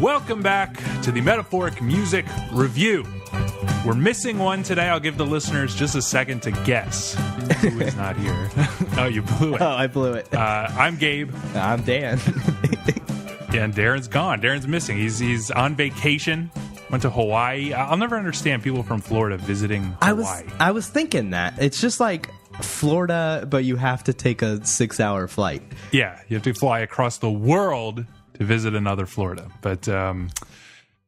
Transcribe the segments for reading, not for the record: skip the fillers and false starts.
Welcome back to the Metaphoric Music Review. We're missing one today. I'll give the listeners just a second to guess who is not here. Oh, you blew it. Oh, I blew it. I'm Gabe. I'm Dan. Yeah, and Darren's gone. Darren's missing. He's on vacation. Went to Hawaii. I'll never understand people from Florida visiting Hawaii. I was thinking that. It's just like Florida, but you have to take a 6-hour flight. Yeah, you have to fly across the world to visit another Florida. But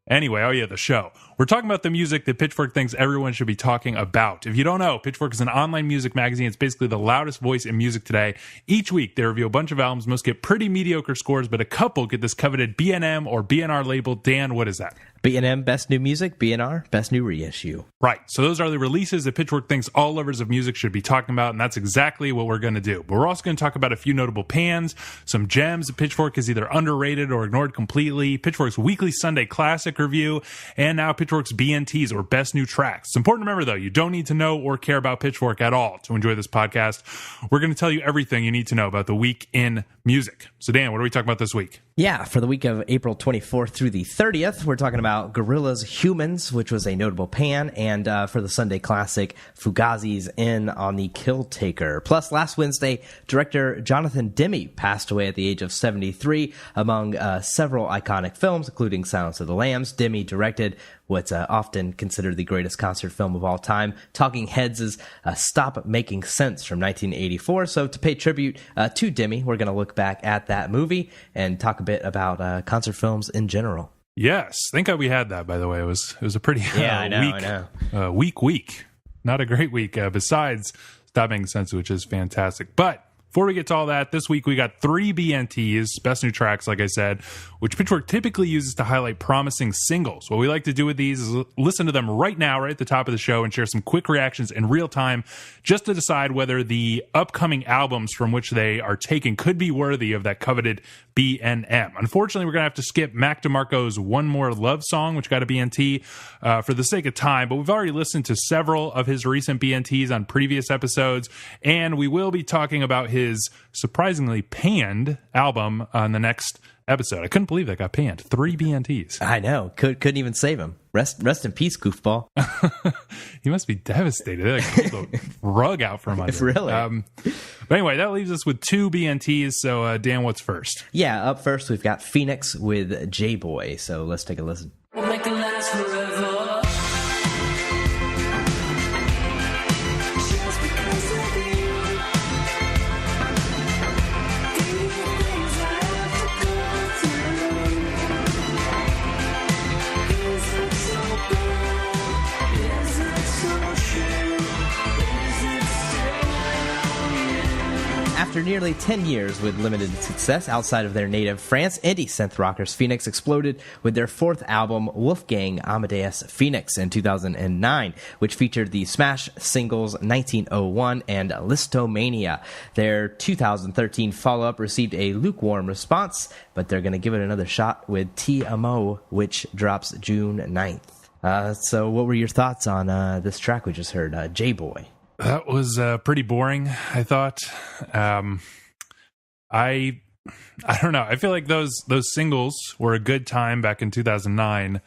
anyway, oh yeah, the show. We're talking about the music that Pitchfork thinks everyone should be talking about. If you don't know, Pitchfork is an online music magazine. It's basically the loudest voice in music today. Each week, they review a bunch of albums. Most get pretty mediocre scores, but a couple get this coveted BNM or BNR label. Dan, what is that? BNM, Best New Music. BNR, Best New Reissue. Right. So those are the releases that Pitchfork thinks all lovers of music should be talking about, and that's exactly what we're going to do. But we're also going to talk about a few notable pans, some gems that Pitchfork is either underrated or ignored completely, Pitchfork's weekly Sunday Classic review, and now Pitchfork's BNTs, or Best New Tracks. It's important to remember, though, you don't need to know or care about Pitchfork at all to enjoy this podcast. We're going to tell you everything you need to know about the week in music. So, Dan, what are we talking about this week? Yeah, for the week of April 24th through the 30th, we're talking about Gorillaz' Humans, which was a notable pan, and for the Sunday Classic, Fugazi's In on the Kill Taker. Plus, last Wednesday, director Jonathan Demme passed away at the age of 73, among several iconic films, including Silence of the Lambs. Demme directed what's often considered the greatest concert film of all time, Talking Heads' Stop Making Sense from 1984. So to pay tribute to Demme, we're going to look back at that movie and talk a bit about concert films in general. Yes. Thank God we had that, by the way. It was a pretty week. Not a great week, besides Stop Making Sense, which is fantastic. But before we get to all that, this week we got 3 BNTs, Best New Tracks, like I said, which Pitchfork typically uses to highlight promising singles. What we like to do with these is listen to them right now, right at the top of the show, and share some quick reactions in real time, just to decide whether the upcoming albums from which they are taken could be worthy of that coveted BNM. Unfortunately, we're going to have to skip Mac DeMarco's One More Love Song, which got a BNT for the sake of time, but we've already listened to several of his recent BNTs on previous episodes, and we will be talking about his surprisingly panned album on the next episode. I couldn't believe that got panned. 3 BNTs. I know. Couldn't even save him. Rest in peace, goofball. He must be devastated. They pulled the rug out from under. Really? But anyway, that leaves us with 2 BNTs. So, Dan, what's first? Yeah, up first, we've got Phoenix with J-Boy. So let's take a listen. We'll make it last forever. Just because of you. These things I have to go through. Is it so bad? Is it so true? Is it still you? After nearly 10 years with limited success outside of their native France, indie synth rockers Phoenix exploded with their 4th album, Wolfgang Amadeus Phoenix, in 2009, which featured the smash singles 1901 and Listomania. Their 2013 follow-up received a lukewarm response, but they're going to give it another shot with TMO, which drops June 9th. So what were your thoughts on this track we just heard, J-Boy? That was pretty boring, I thought. I don't know. I feel like those singles were a good time back in 2009,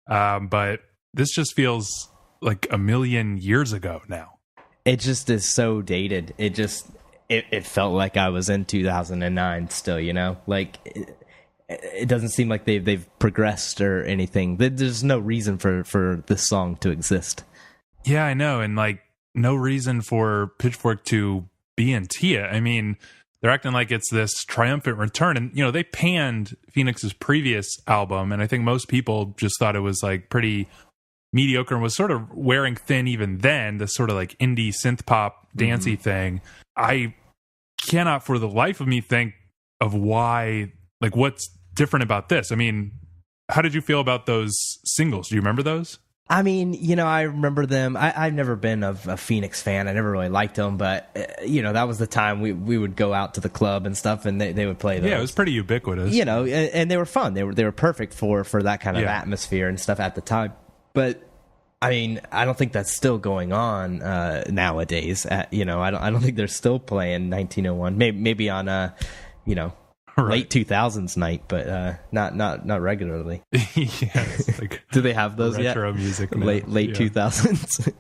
but this just feels like a million years ago now. It just is so dated. It felt like I was in 2009 still, you know? Like, it doesn't seem like they've progressed or anything. There's no reason for this song to exist. Yeah, I know. And like, no reason for Pitchfork to BNT it. I mean, they're acting like it's this triumphant return. And, you know, they panned Phoenix's previous album, and I think most people just thought it was like pretty mediocre and was sort of wearing thin even then, this sort of like indie synth pop dancey thing. I cannot for the life of me think of why, like, what's different about this. I mean, how did you feel about those singles? Do you remember those? I mean, you know, I remember them. I've never been a Phoenix fan. I never really liked them, but, you know, that was the time we would go out to the club and stuff, and they would play those. Yeah, it was pretty ubiquitous. You know, and they were fun. They were perfect for that kind of atmosphere and stuff at the time. But, I mean, I don't think that's still going on nowadays. You know, I don't think they're still playing 1901. Maybe on, you know, late 2000s night, but not regularly. Yes, like Do they have those yet? retro music. now. Late Yeah. 2000s.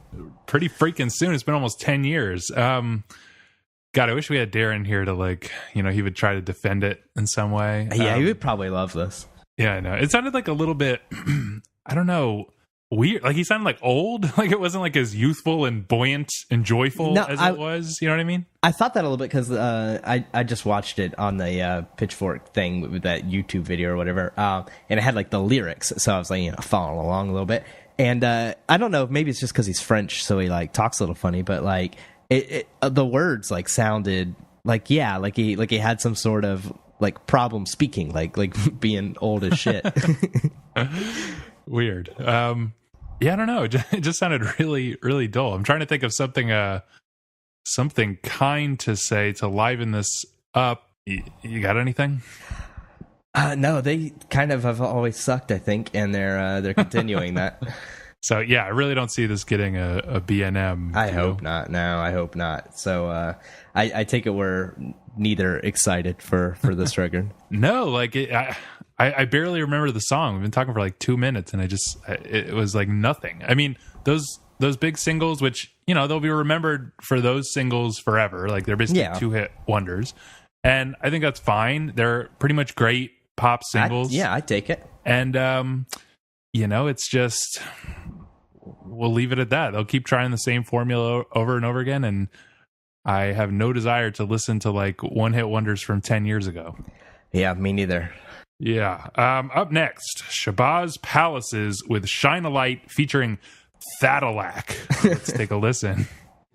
Pretty freaking soon. It's been almost 10 years. God, I wish we had Darren here to like, he would try to defend it in some way. Yeah, he would probably love this. Yeah, I know. It sounded like a little bit, I don't know, weird. Like he sounded like old. Like it wasn't like as youthful and buoyant and joyful as it was. You know what I mean? I thought that a little bit because I just watched it on the Pitchfork thing with that YouTube video or whatever, and it had like the lyrics, so I was like following along a little bit. And I don't know, maybe it's just because he's French, so he like talks a little funny, but like the words like sounded like he had some sort of like problem speaking, like being old as shit. Weird. Yeah, I don't know. It just sounded really, really dull. I'm trying to think of something kind to say to liven this up. You got anything? No, they kind of have always sucked, I think, and they're continuing that. So yeah, I really don't see this getting a BNM. I hope not. No, I hope not. So I take it we're neither excited for this record. No, like I barely remember the song. We've been talking for like 2 minutes, and it was like nothing. I mean, those big singles, which they'll be remembered for those singles forever. Like they're basically 2-hit wonders, and I think that's fine. They're pretty much great pop singles. I take it. And it's just we'll leave it at that. They'll keep trying the same formula over and over again, and I have no desire to listen to like one-hit wonders from 10 years ago. Yeah, me neither. Yeah. Up next, Shabazz Palaces with Shine a Light featuring Thadalac. Let's take a listen.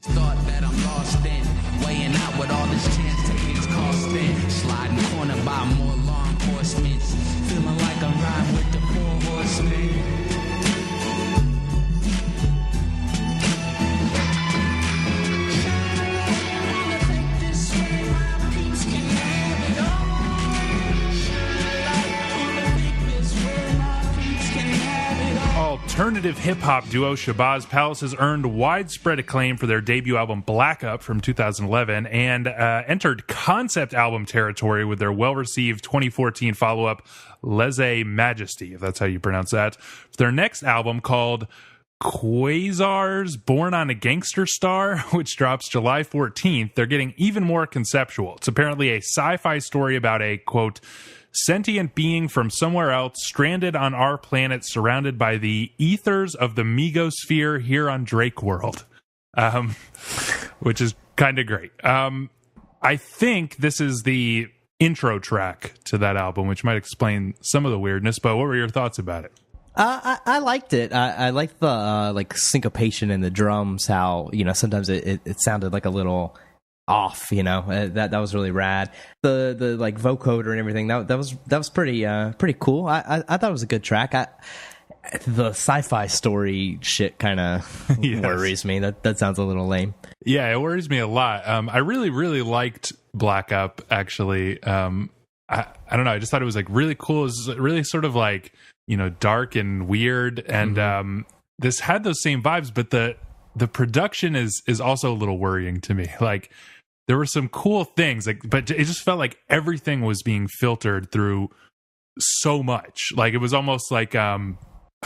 Thought that I'm lost in, weighing out what all this chance taking is costing. Sliding corner by more law enforcement, feeling like I'm riding with the 4 horsemen. Alternative hip-hop duo Shabazz Palaces earned widespread acclaim for their debut album Black Up from 2011 and entered concept album territory with their well-received 2014 follow-up Leze Majesty, if that's how you pronounce that. For their next album called Quasar's Born on a Gangster Star, which drops July 14th, they're getting even more conceptual. It's apparently a sci-fi story about a, quote, sentient being from somewhere else stranded on our planet surrounded by the ethers of the Megosphere here on Drake World, which is kind of great. I think this is the intro track to that album, which might explain some of the weirdness, but what were your thoughts about it? I liked it. I liked the like syncopation in the drums, how sometimes it sounded like a little off, that was really rad. The like vocoder and everything that was pretty cool. I thought it was a good track. The sci-fi story shit kind of worries me. That sounds a little lame. Yeah, it worries me a lot. I really liked Black Up actually. I don't know, I just thought it was like really cool. It was really sort of like dark and weird, and this had those same vibes, but the production is also a little worrying to me. Like there were some cool things, but it just felt like everything was being filtered through so much. Like it was almost like I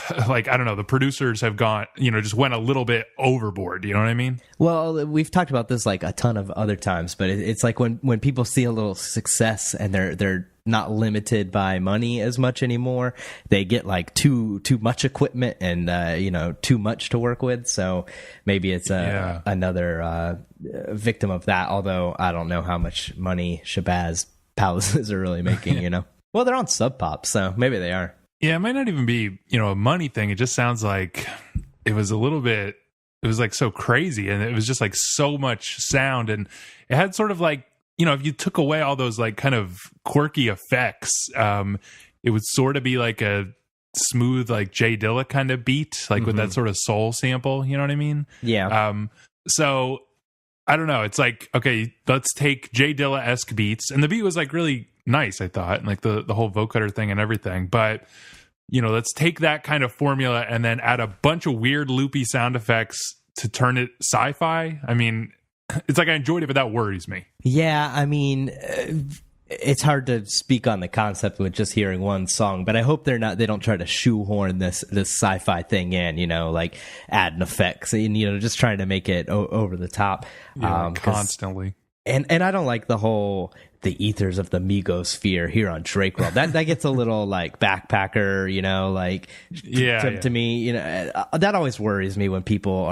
don't know, the producers have gone, just went a little bit overboard. You know what I mean? Well, we've talked about this like a ton of other times, but it's like when people see a little success and they're not limited by money as much anymore, they get like too much equipment and too much to work with. So maybe it's another victim of that. Although I don't know how much money Shabazz Palaces are really making. Well, they're on Sub Pop, so maybe they are. Yeah, it might not even be, a money thing. It just sounds like it was like so crazy, and it was just like so much sound, and it had sort of like, if you took away all those like kind of quirky effects, it would sort of be like a smooth, like Jay Dilla kind of beat, like with that sort of soul sample, you know what I mean? Yeah. So I don't know. It's like, okay, let's take Jay Dilla-esque beats, and the beat was like really nice, I thought, and like the whole vocoder thing and everything, but let's take that kind of formula and then add a bunch of weird loopy sound effects to turn it sci-fi. I mean, it's like I enjoyed it, but that worries me. Yeah, I mean, it's hard to speak on the concept with just hearing one song, but I hope they don't try to shoehorn this sci-fi thing in, like adding effects and, just trying to make it over the top. Yeah, constantly. And I don't like the ethers of the Megosphere here on Drake World. That gets a little like backpacker, to me, that always worries me when people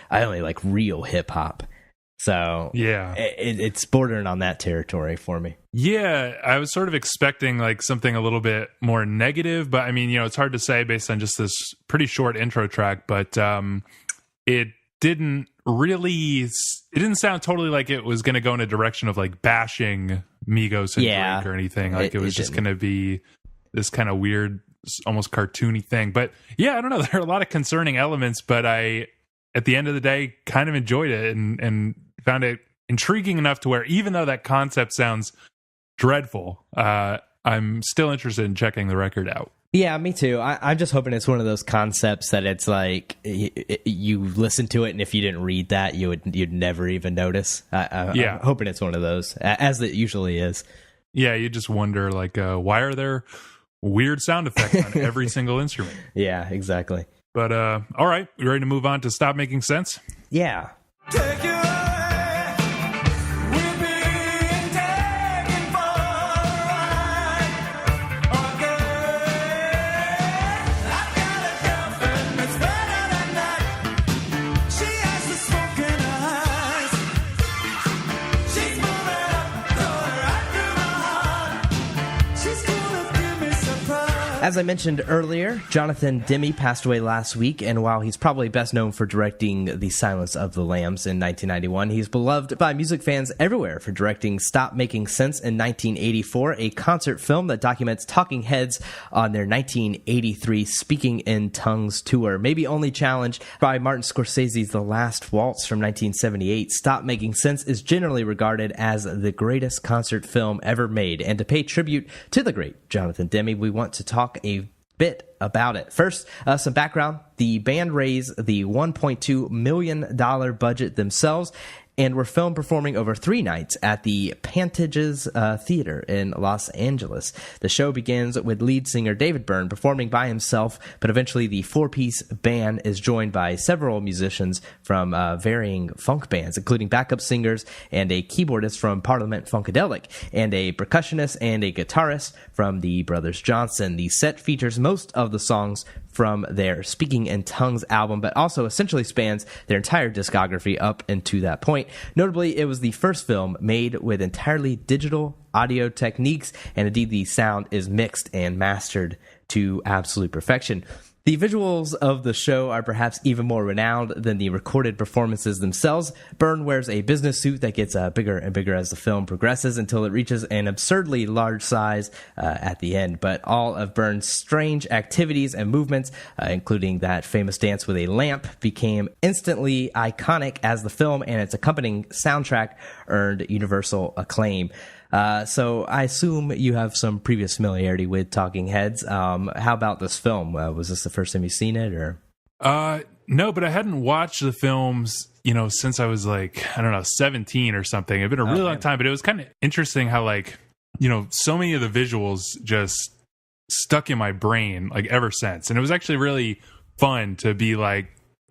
I only like real hip hop. So yeah, it's bordering on that territory for me. Yeah, I was sort of expecting like something a little bit more negative, but I mean, it's hard to say based on just this pretty short intro track, but it didn't sound totally like it was going to go in a direction of like bashing Migos and Drake or anything. Like it was just going to be this kind of weird, almost cartoony thing. But yeah, I don't know. There are a lot of concerning elements, but I, at the end of the day, kind of enjoyed it and found it intriguing enough to where even though that concept sounds dreadful, I'm still interested in checking the record out. Yeah, me too. I'm just hoping it's one of those concepts that it's like you listen to it, and if you didn't read that, you'd never even notice. I'm hoping it's one of those, as it usually is. Yeah, you just wonder, like, why are there weird sound effects on every single instrument? Yeah, exactly. But all right, you ready to move on to Stop Making Sense? Yeah. Take you away. We're being taken for a ride. Okay. I've got a girlfriend that's better than that. She has the smoke in her eyes. She's moving up, going right through my heart. She's gonna give me surprise. As I mentioned earlier, Jonathan Demme passed away last week, and while he's probably best known for directing The Silence of the Lambs in 1991, he's beloved by music fans everywhere for directing Stop Making Sense in 1984, a concert film that documents Talking Heads on their 1983 Speaking in Tongues tour. Maybe only challenged by Martin Scorsese's The Last Waltz from 1978, Stop Making Sense is generally regarded as the greatest concert film ever made, and to pay tribute to the great Jonathan Demme, we want to talk a bit about it. First, some background. The band raised the $1.2 million budget themselves and were filmed performing over 3 nights at the Pantages Theater in Los Angeles. The show begins with lead singer David Byrne performing by himself, but eventually the 4-piece band is joined by several musicians from varying funk bands, including backup singers and a keyboardist from Parliament Funkadelic, and a percussionist and a guitarist from the Brothers Johnson. The set features most of the songs from their Speaking in Tongues album, but also essentially spans their entire discography up into that point. Notably, it was the first film made with entirely digital audio techniques, and indeed the sound is mixed and mastered to absolute perfection. The visuals of the show are perhaps even more renowned than the recorded performances themselves. Byrne wears a business suit that gets bigger and bigger as the film progresses until it reaches an absurdly large size at the end. But all of Byrne's strange activities and movements, including that famous dance with a lamp, became instantly iconic as the film and its accompanying soundtrack earned universal acclaim. So I assume you have some previous familiarity with Talking Heads. How about this film? Was this the first time you've seen it, or? No, but I hadn't watched the films, since I was like, 17 or something. It'd been a really long time, but it was kind of interesting how so many of the visuals just stuck in my brain ever since. And it was actually really fun to be it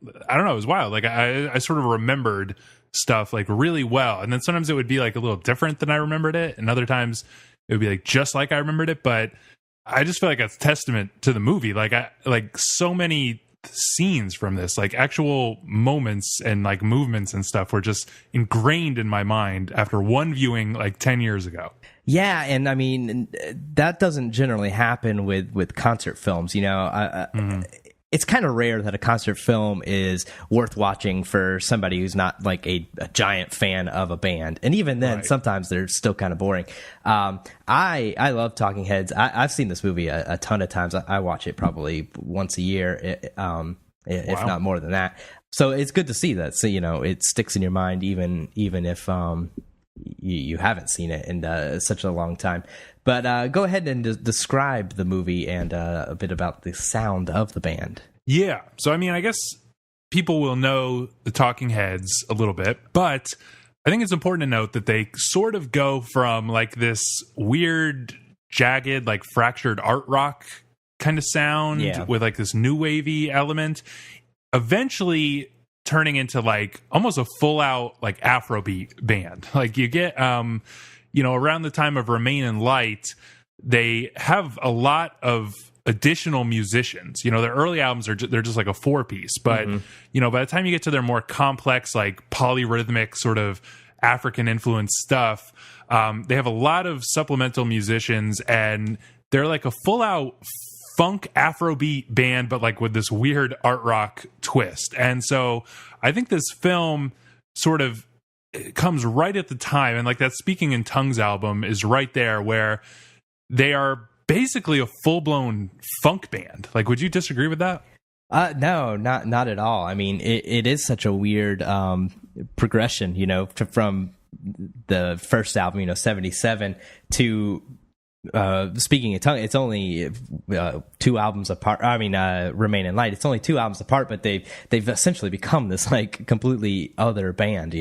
was wild. I sort of remembered stuff really well, and then sometimes it would be a little different than I remembered it, and other times it would be just like I remembered it. But I just feel like it's testament to the movie. So many scenes from this, actual moments and movements and stuff, were just ingrained in my mind after one viewing 10 years ago. Yeah, and I mean that doesn't generally happen with concert films. It's kind of rare that a concert film is worth watching for somebody who's not a giant fan of a band. And even then, Right. Sometimes they're still kind of boring. I love Talking Heads. I've seen this movie a ton of times. I watch it probably once a year, if Wow. not more than that. So it's good to see that. So, it sticks in your mind even if you haven't seen it in such a long time. But go ahead and describe the movie and a bit about the sound of the band. Yeah. So, I mean, I guess people will know the Talking Heads a little bit, but I think it's important to note that they sort of go from like this weird, jagged, like fractured art rock kind of sound with like this new wavy element, eventually turning into like almost a full out like Afrobeat band. Like you get, around the time of Remain in Light, they have a lot of additional musicians. Their early albums they're just like a 4-piece, but by the time you get to their more complex, like polyrhythmic sort of African influenced stuff, they have a lot of supplemental musicians, and they're like a full out funk Afrobeat band, but like with this weird art rock twist. And so I think this film sort of comes right at the time, and like that Speaking in Tongues album is right there where they are basically a full-blown funk band. Like, would you disagree with that? No, not at all. I mean, it is such a weird progression, from the first album, 77 to Speaking in Tongue. It's only 2 albums apart. I mean, Remain in Light. It's only 2 albums apart, but they've essentially become this like completely other band.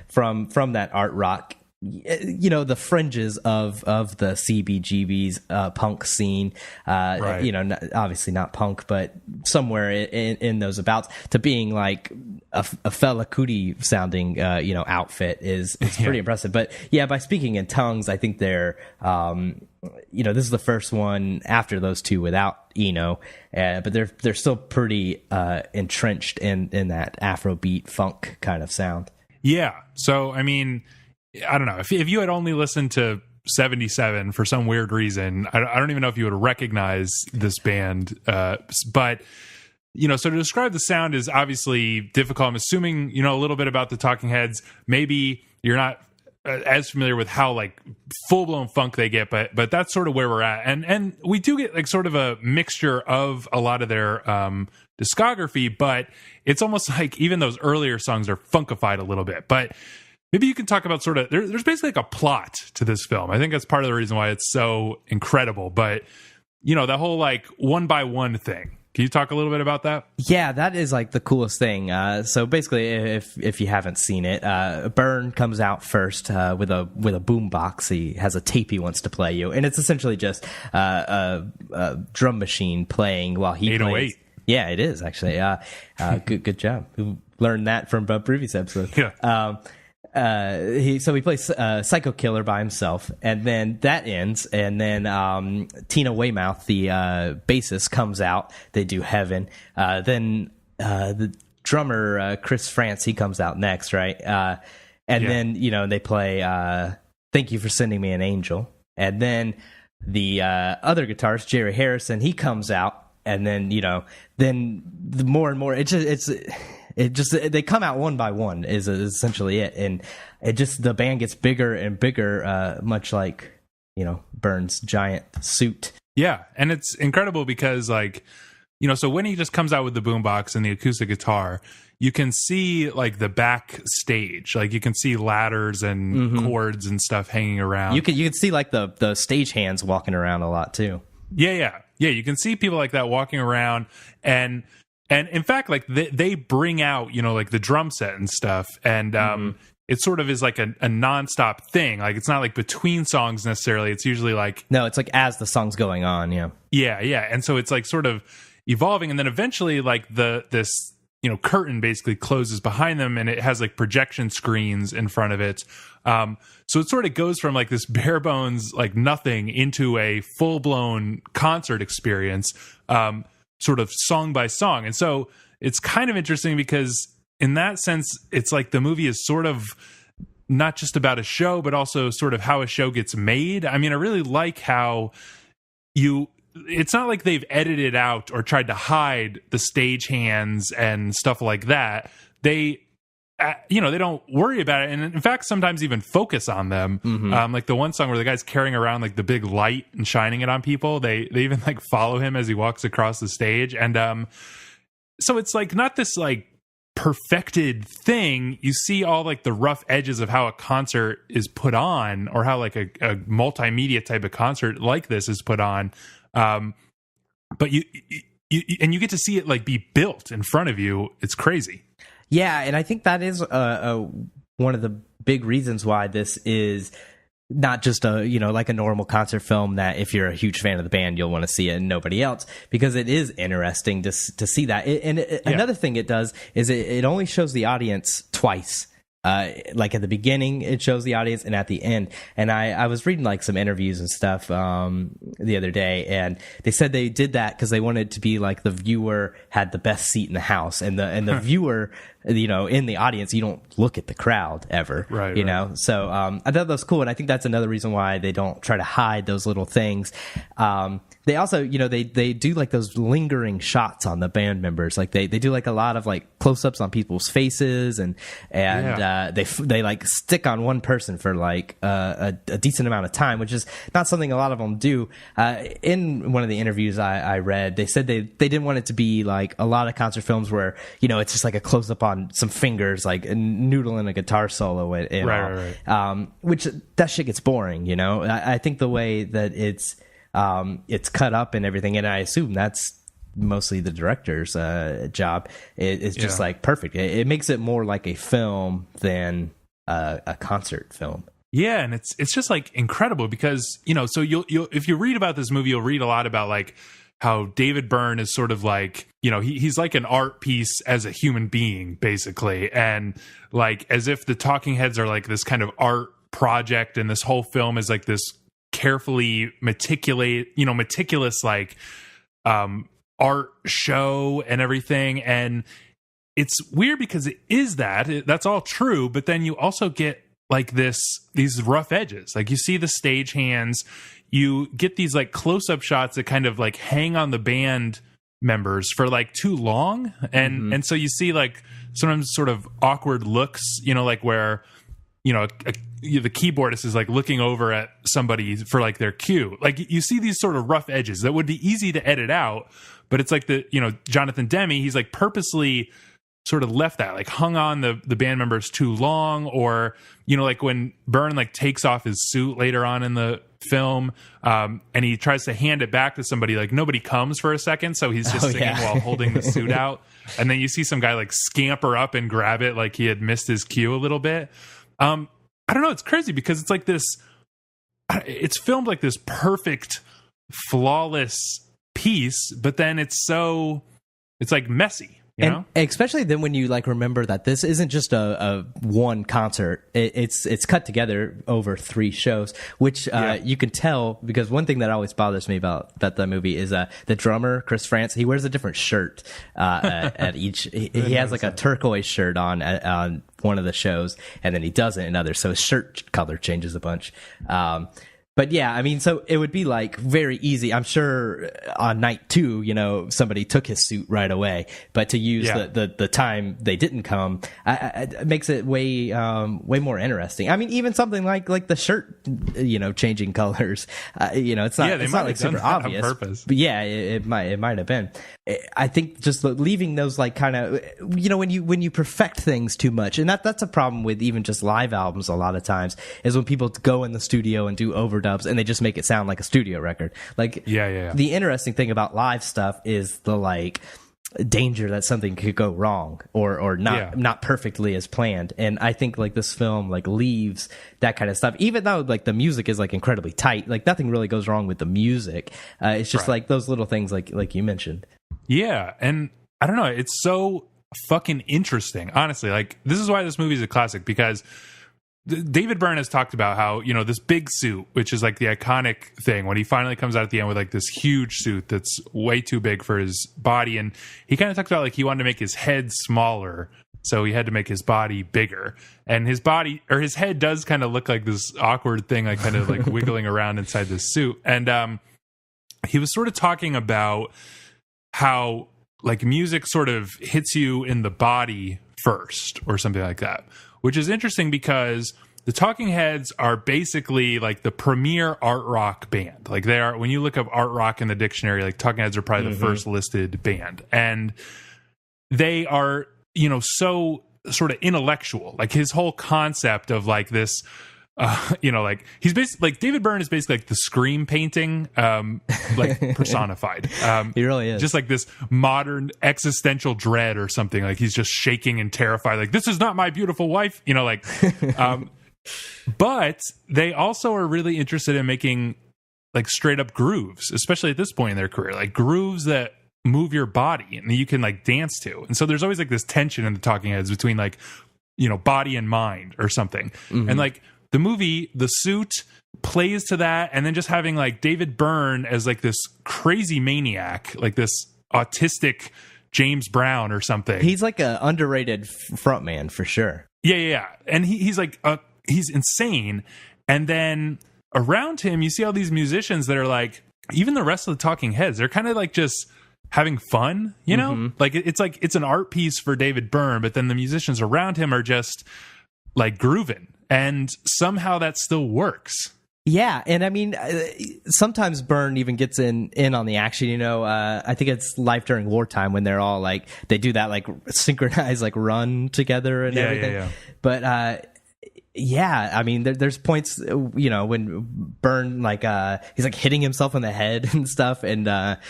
From that art rock, the fringes of the CBGB's punk scene. Right. Obviously not punk, but somewhere in those abouts, to being like a Fela Kuti sounding outfit is pretty impressive. But yeah, by Speaking in Tongues, I think they're this is the first one after those 2 without Eno, but they're still pretty entrenched in that Afrobeat funk kind of sound. Yeah. So I mean, I don't know if you had only listened to 77 for some weird reason, I don't even know if you would recognize this band. But so to describe the sound is obviously difficult. I'm assuming a little bit about the Talking Heads. Maybe you're not as familiar with how like full blown funk they get, but that's sort of where we're at. And we do get like sort of a mixture of a lot of their discography, but it's almost like even those earlier songs are funkified a little bit. But maybe you can talk about sort of, there's basically like a plot to this film. I think that's part of the reason why it's so incredible. But, the whole like one by one thing. Can you talk a little bit about that? Yeah, that is like the coolest thing. So basically, if you haven't seen it, Byrne comes out first with a boombox. He has a tape he wants to play you, and it's essentially just a drum machine playing while he 808. plays. Yeah, it is actually. Good job. We learned that from a previous episode. Yeah. He plays Psycho Killer by himself, and then that ends, and then Tina Weymouth, the bassist, comes out. They do Heaven. Then the drummer Chris France, he comes out next, right? Then they play Thank You for Sending Me an Angel, and then the other guitarist Jerry Harrison, he comes out, and then then the more and more they come out one by one is essentially it, and the band gets bigger and bigger, much like Byrne's giant suit. Yeah, and it's incredible because like so when he just comes out with the boombox and the acoustic guitar, you can see like the backstage, like you can see ladders and cords and stuff hanging around. You can see like the stage hands walking around a lot too. Yeah. You can see people like that walking around, and in fact, like they bring out, like the drum set and stuff, and it sort of is like a nonstop thing. Like it's not like between songs necessarily. It's usually like it's like as the song's going on. Yeah. And so it's like sort of evolving, and then eventually like this curtain basically closes behind them, and it has like projection screens in front of it. So it sort of goes from like this bare bones like nothing into a full blown concert experience. Sort of song by song. And so it's kind of interesting because in that sense, it's like the movie is sort of not just about a show, but also sort of how a show gets made. I mean, I really like how it's not like they've edited out or tried to hide the stage hands and stuff like that. They don't worry about it, and in fact sometimes even focus on them. Like the one song where the guy's carrying around like the big light and shining it on people, they even like follow him as he walks across the stage. And so it's like not this like perfected thing. You see all like the rough edges of how a concert is put on, or how like a multimedia type of concert like this is put on. But you get to see it like be built in front of you. It's crazy. Yeah, and I think that is one of the big reasons why this is not just a, you know, like a normal concert film that if you're a huge fan of the band, you'll want to see it and nobody else, because it is interesting to see that. Another thing it does is it only shows the audience twice. Like at the beginning, it shows the audience, and at the end. And I was reading like some interviews and stuff the other day, and they said they did that because they wanted it to be like the viewer had the best seat in the house, and the viewer, you know, in the audience, you don't look at the crowd ever, right? You know, so I thought that was cool, and I think that's another reason why they don't try to hide those little things. They also, you know, they do like those lingering shots on the band members. Like they do like a lot of like close-ups on people's faces, and they like stick on one person for like a decent amount of time, which is not something a lot of them do. In one of the interviews I read, they said they didn't want it to be like a lot of concert films where, you know, it's just like a close-up on some fingers, like noodling a guitar solo and right. Which that shit gets boring, you know. I think the way that it's cut up and everything, and I assume that's mostly the director's job. It's just like perfect. It makes it more like a film than a concert film. Yeah, and it's just like incredible because, you know, so you'll if you read about this movie, you'll read a lot about like how David Byrne is sort of like, you know, he's like an art piece as a human being, basically, and like as if the Talking Heads are like this kind of art project, and this whole film is like this carefully meticulous like art show and everything. And it's weird because it is that's all true, but then you also get like these rough edges. Like you see the stage hands, you get these like close-up shots that kind of like hang on the band members for like too long, and so you see like sometimes sort of awkward looks, you know, like where, you know, the keyboardist is like looking over at somebody for like their cue. Like you see these sort of rough edges that would be easy to edit out, but it's like you know, Jonathan Demme, he's like purposely sort of left that, like hung on the band members too long, or, you know, like when Byrne like takes off his suit later on in the film, and he tries to hand it back to somebody, like nobody comes for a second, so he's just singing while holding the suit out, and then you see some guy like scamper up and grab it like he had missed his cue a little bit. I don't know. It's crazy because it's like this. It's filmed like this perfect, flawless piece, but then it's like messy. You know? Especially then when you like remember that this isn't just a one concert. It's cut together over 3 shows, which you can tell, because one thing that always bothers me about the movie is the drummer, Chris France. He wears a different shirt at each. He has like a turquoise shirt on one of the shows, and then he doesn't in others. So his shirt color changes a bunch. But yeah, I mean, so it would be like very easy. I'm sure on night 2, you know, somebody took his suit right away. But to use the time they didn't come, it makes it way more interesting. I mean, even something like the shirt, you know, changing colors. You know, it's not like super obvious. On purpose. But yeah, it might have been. I think just leaving those like kind of, you know, when you perfect things too much, and that's a problem with even just live albums a lot of times, is when people go in the studio and do overdubs and they just make it sound like a studio record. Like the interesting thing about live stuff is the like danger that something could go wrong or not perfectly as planned. And I think like this film like leaves that kind of stuff, even though like the music is like incredibly tight, like nothing really goes wrong with the music. It's just like those little things like you mentioned. Yeah, and I don't know, it's so fucking interesting, honestly. Like this is why this movie is a classic, because David Byrne has talked about how, you know, this big suit, which is like the iconic thing, when he finally comes out at the end with like this huge suit that's way too big for his body, and he kind of talks about like he wanted to make his head smaller, so he had to make his body bigger, and his body or his head does kind of look like this awkward thing, like kind of like wiggling around inside this suit. And he was sort of talking about how like music sort of hits you in the body first or something like that, which is interesting because the Talking Heads are basically like the premier art rock band. Like they are, when you look up art rock in the dictionary, like Talking Heads are probably the first listed band. And they are, you know, so sort of intellectual. Like his whole concept of like this, you know, like he's basically like David Byrne is basically like the Scream painting, like personified. He really is. Just like this modern existential dread or something. Like he's just shaking and terrified. Like, this is not my beautiful wife. You know, like, But they also are really interested in making like straight up grooves, especially at this point in their career, like grooves that move your body and you can like dance to. And so there's always like this tension in the Talking Heads between like, you know, body and mind or something. And like the movie, The Suit, plays to that. And then just having like David Byrne as like this crazy maniac, like this autistic James Brown or something. He's like a underrated frontman for sure. Yeah. And he's like, he's insane. And then around him, you see all these musicians that are like, even the rest of the Talking Heads, they're kind of like just having fun, you know? Like it's an art piece for David Byrne, but then the musicians around him are just like grooving. And somehow that still works. Yeah, and I mean, sometimes Byrne even gets in on the action. You know, I think it's Life During Wartime when they're all like they do that like synchronized like run together and everything. Yeah. But yeah, I mean, there's points, you know, when Byrne like he's like hitting himself in the head and stuff, and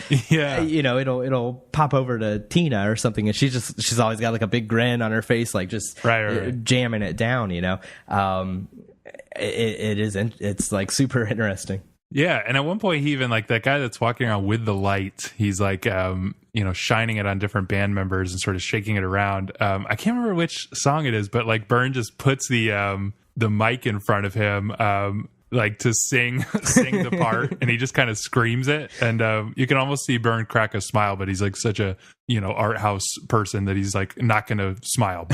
you know, it'll pop over to Tina or something, and she's always got like a big grin on her face, like just right. Jamming it down, you know. It's like super interesting. Yeah, and at one point he even like that guy that's walking around with the light, he's like you know, shining it on different band members and sort of shaking it around. I can't remember which song it is, but like Byrne just puts the mic in front of him like to sing the part, and he just kind of screams it, and you can almost see Byrne crack a smile, but he's like such a, you know, art house person that he's like not gonna smile.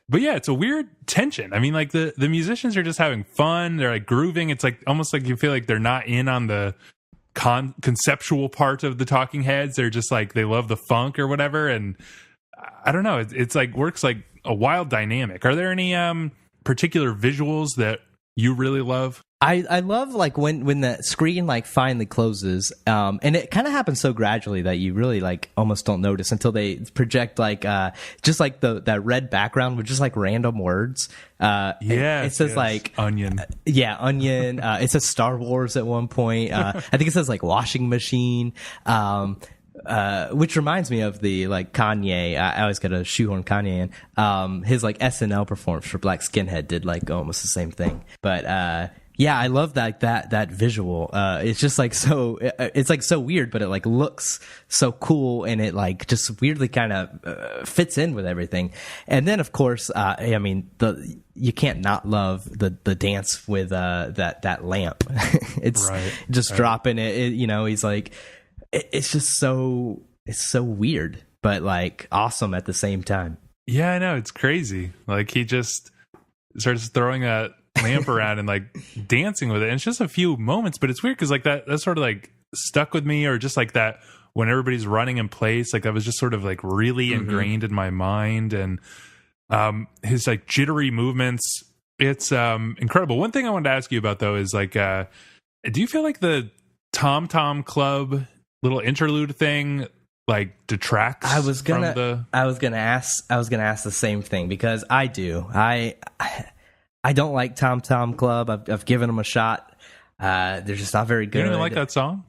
But yeah, it's a weird tension. I mean, like the musicians are just having fun. They're like grooving. It's like almost like you feel like they're not in on the conceptual part of the Talking Heads. They're just like, they love the funk or whatever. And I don't know. It's like works like a wild dynamic. Are there any particular visuals that you really love? I love like when the screen like finally closes, and it kind of happens so gradually that you really like almost don't notice until they project like just like that red background with just like random words. It says like onion. Onion. It says Star Wars at one point. I think it says like washing machine. Which reminds me of the like Kanye. I always got to shoehorn Kanye in. His like SNL performance for Black Skinhead did like almost the same thing, but. Yeah, I love that visual. It's just like it's like so weird, but it like looks so cool, and it like just weirdly kind of fits in with everything. And then of course, I mean, you can't not love the dance with that lamp. It's just dropping it. You know, he's like, it's so weird, but like awesome at the same time. Yeah, I know, it's crazy. Like he just starts throwing a lamp around and like dancing with it, and it's just a few moments, but it's weird because like that sort of like stuck with me, or just like that when everybody's running in place, like that was just sort of like really ingrained in my mind. And his like jittery movements, it's incredible. One thing I wanted to ask you about though is like do you feel like the Tom Tom Club little interlude thing like detracts I was gonna ask the same thing, because I do. I don't like Tom Tom Club. I've given them a shot. They're just not very good. You don't even like that song?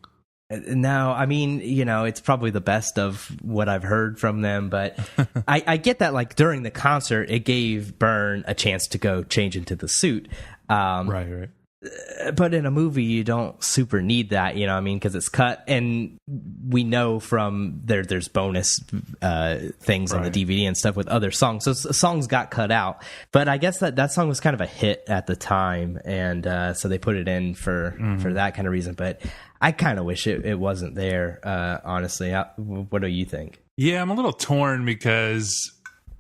No, I mean, you know, it's probably the best of what I've heard from them, but I get that like during the concert, it gave Byrne a chance to go change into the suit. Right. But in a movie, you don't super need that, you know what I mean? Because it's cut, and we know from there's bonus things on the DVD and stuff with other songs. So songs got cut out. But I guess that song was kind of a hit at the time, and so they put it in for that kind of reason. But I kind of wish it wasn't there, honestly. What do you think? Yeah, I'm a little torn because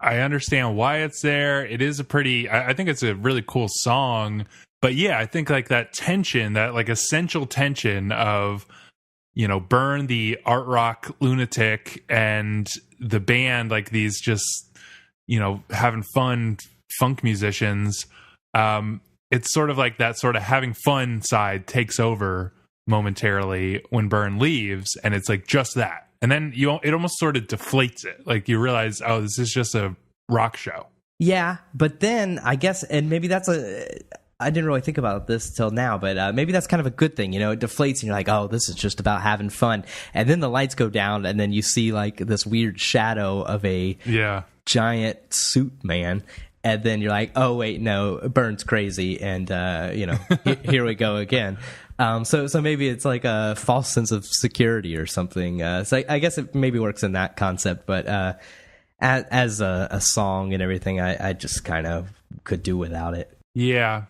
I understand why it's there. It is I think it's a really cool song. But yeah, I think like that tension, that like essential tension of, you know, Byrne, the art rock lunatic, and the band, like these just, you know, having fun funk musicians. It's sort of like that sort of having fun side takes over momentarily when Byrne leaves, and it's like just that. And then it almost sort of deflates it. Like you realize, oh, this is just a rock show. Yeah, but then I guess, and maybe that's I didn't really think about this till now, but maybe that's kind of a good thing. You know, it deflates and you're like, oh, this is just about having fun. And then the lights go down, and then you see like this weird shadow of a giant suit man. and then you're like, oh wait, no, Burns crazy, and here we go again. So maybe it's like a false sense of security or something. So I guess it maybe works in that concept, but as a song and everything, I just kind of could do without it. Yeah.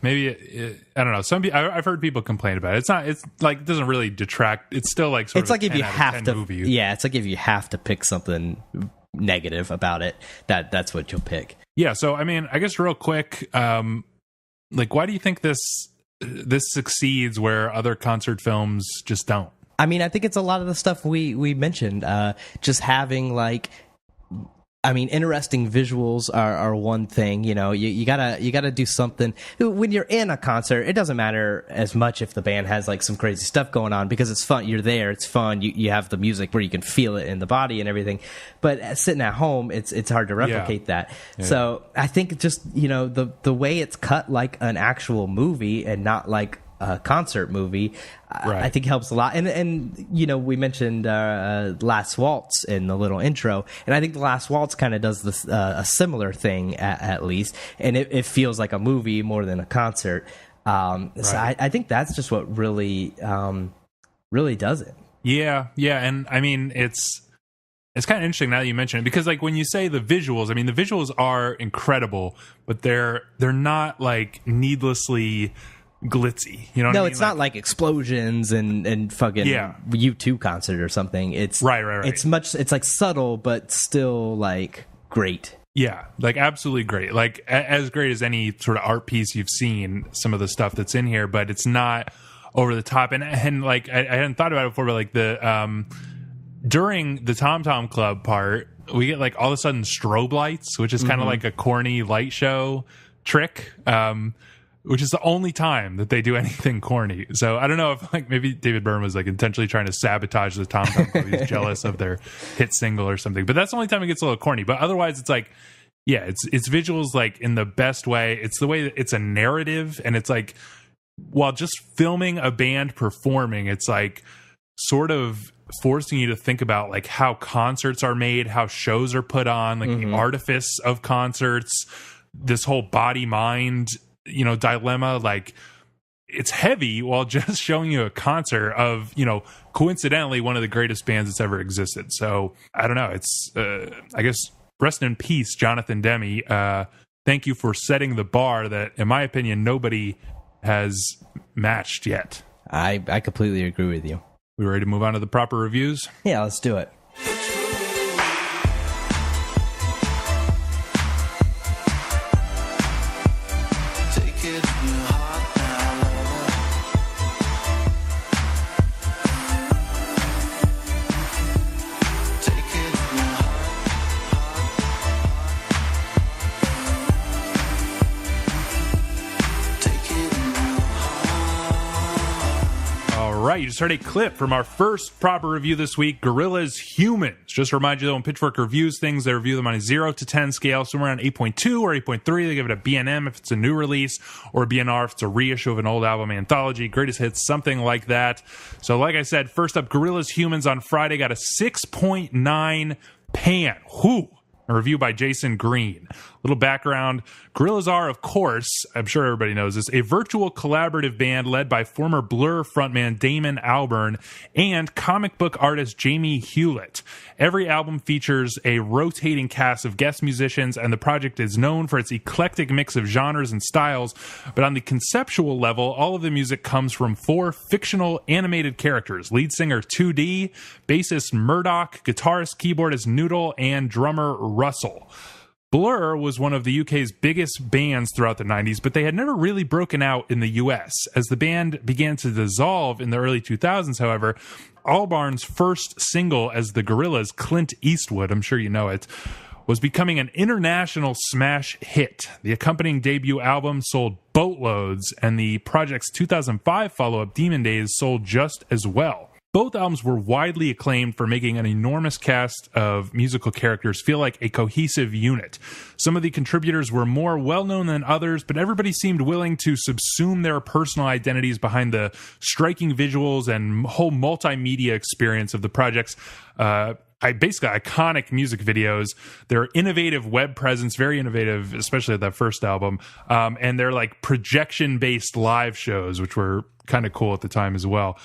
Maybe I don't know. I've heard people complain about it. It's like it doesn't really detract. It's still like sort It's of like a if you 10 out of have 10 to, movie. yeah. It's like if you have to pick something negative about it, that's what you'll pick. Yeah. So I mean, I guess real quick, like, why do you think this succeeds where other concert films just don't? I mean, I think it's a lot of the stuff we mentioned. Just having interesting visuals are one thing. You know, you gotta do something. When you're in a concert, it doesn't matter as much if the band has like some crazy stuff going on, because it's fun. You're there, it's fun. You have the music where you can feel it in the body and everything. But sitting at home, it's hard to replicate that. Yeah. So I think just, the way it's cut like an actual movie and not like a concert movie, right, I think helps a lot. And we mentioned Last Waltz in the little intro, and I think the Last Waltz kind of does this a similar thing at least, and it feels like a movie more than a concert. Right. So I think that's just what really does it. Yeah, and I mean it's kind of interesting now that you mention it, because like when you say the visuals, I mean the visuals are incredible, but they're not like needlessly glitzy, you know what I mean? It's not like explosions and fucking U2 concert or something. It's right. It's like subtle but still like great. Yeah, like absolutely great. Like as great as any sort of art piece you've seen, some of the stuff that's in here, but it's not over the top. And like I hadn't thought about it before, but like the during the Tom Tom Club part, we get like all of a sudden strobe lights, which is kind of like a corny light show trick. Which is the only time that they do anything corny. So I don't know if like maybe David Byrne was like intentionally trying to sabotage the Tom Tom Club. He's jealous of their hit single or something. But that's the only time it gets a little corny. But otherwise, it's like, yeah, it's visuals like in the best way. It's the way that it's a narrative, and it's like while just filming a band performing, it's like sort of forcing you to think about like how concerts are made, how shows are put on, like the artifice of concerts, this whole body mind dilemma. Like it's heavy while just showing you a concert of coincidentally one of the greatest bands that's ever existed. So I don't know, it's I guess rest in peace, Jonathan Demme. Thank you for setting the bar that in my opinion nobody has matched yet. I completely agree with you. We ready to move on to the proper reviews? Yeah, let's do it. Right, you just heard a clip from our first proper review this week, Gorillaz Humans. Just to remind you, though, when Pitchfork reviews things, they review them on a 0 to 10 scale, somewhere around 8.2 or 8.3. They give it a BNM if it's a new release, or a BNR if it's a reissue of an old album anthology, greatest hits, something like that. So like I said, first up, Gorillaz Humans on Friday got a 6.9 pan. Whew. A review by Jason Green. Little background. Gorillaz are, of course, I'm sure everybody knows this, a virtual collaborative band led by former Blur frontman Damon Albarn and comic book artist Jamie Hewlett. Every album features a rotating cast of guest musicians, and the project is known for its eclectic mix of genres and styles. But on the conceptual level, all of the music comes from 4 fictional animated characters: lead singer 2D, bassist Murdoch, guitarist, keyboardist Noodle, and drummer Russell. Blur was one of the UK's biggest bands throughout the 90s, but they had never really broken out in the US. As the band began to dissolve in the early 2000s, however, Albarn's first single as the Gorillaz, Clint Eastwood, I'm sure you know it, was becoming an international smash hit. The accompanying debut album sold boatloads, and the project's 2005 follow-up, Demon Days, sold just as well. Both albums were widely acclaimed for making an enormous cast of musical characters feel like a cohesive unit. Some of the contributors were more well-known than others, but everybody seemed willing to subsume their personal identities behind the striking visuals and whole multimedia experience of the projects. basically iconic music videos. Their innovative web presence, very innovative, especially at that first album. And they're like projection-based live shows, which were kind of cool at the time as well.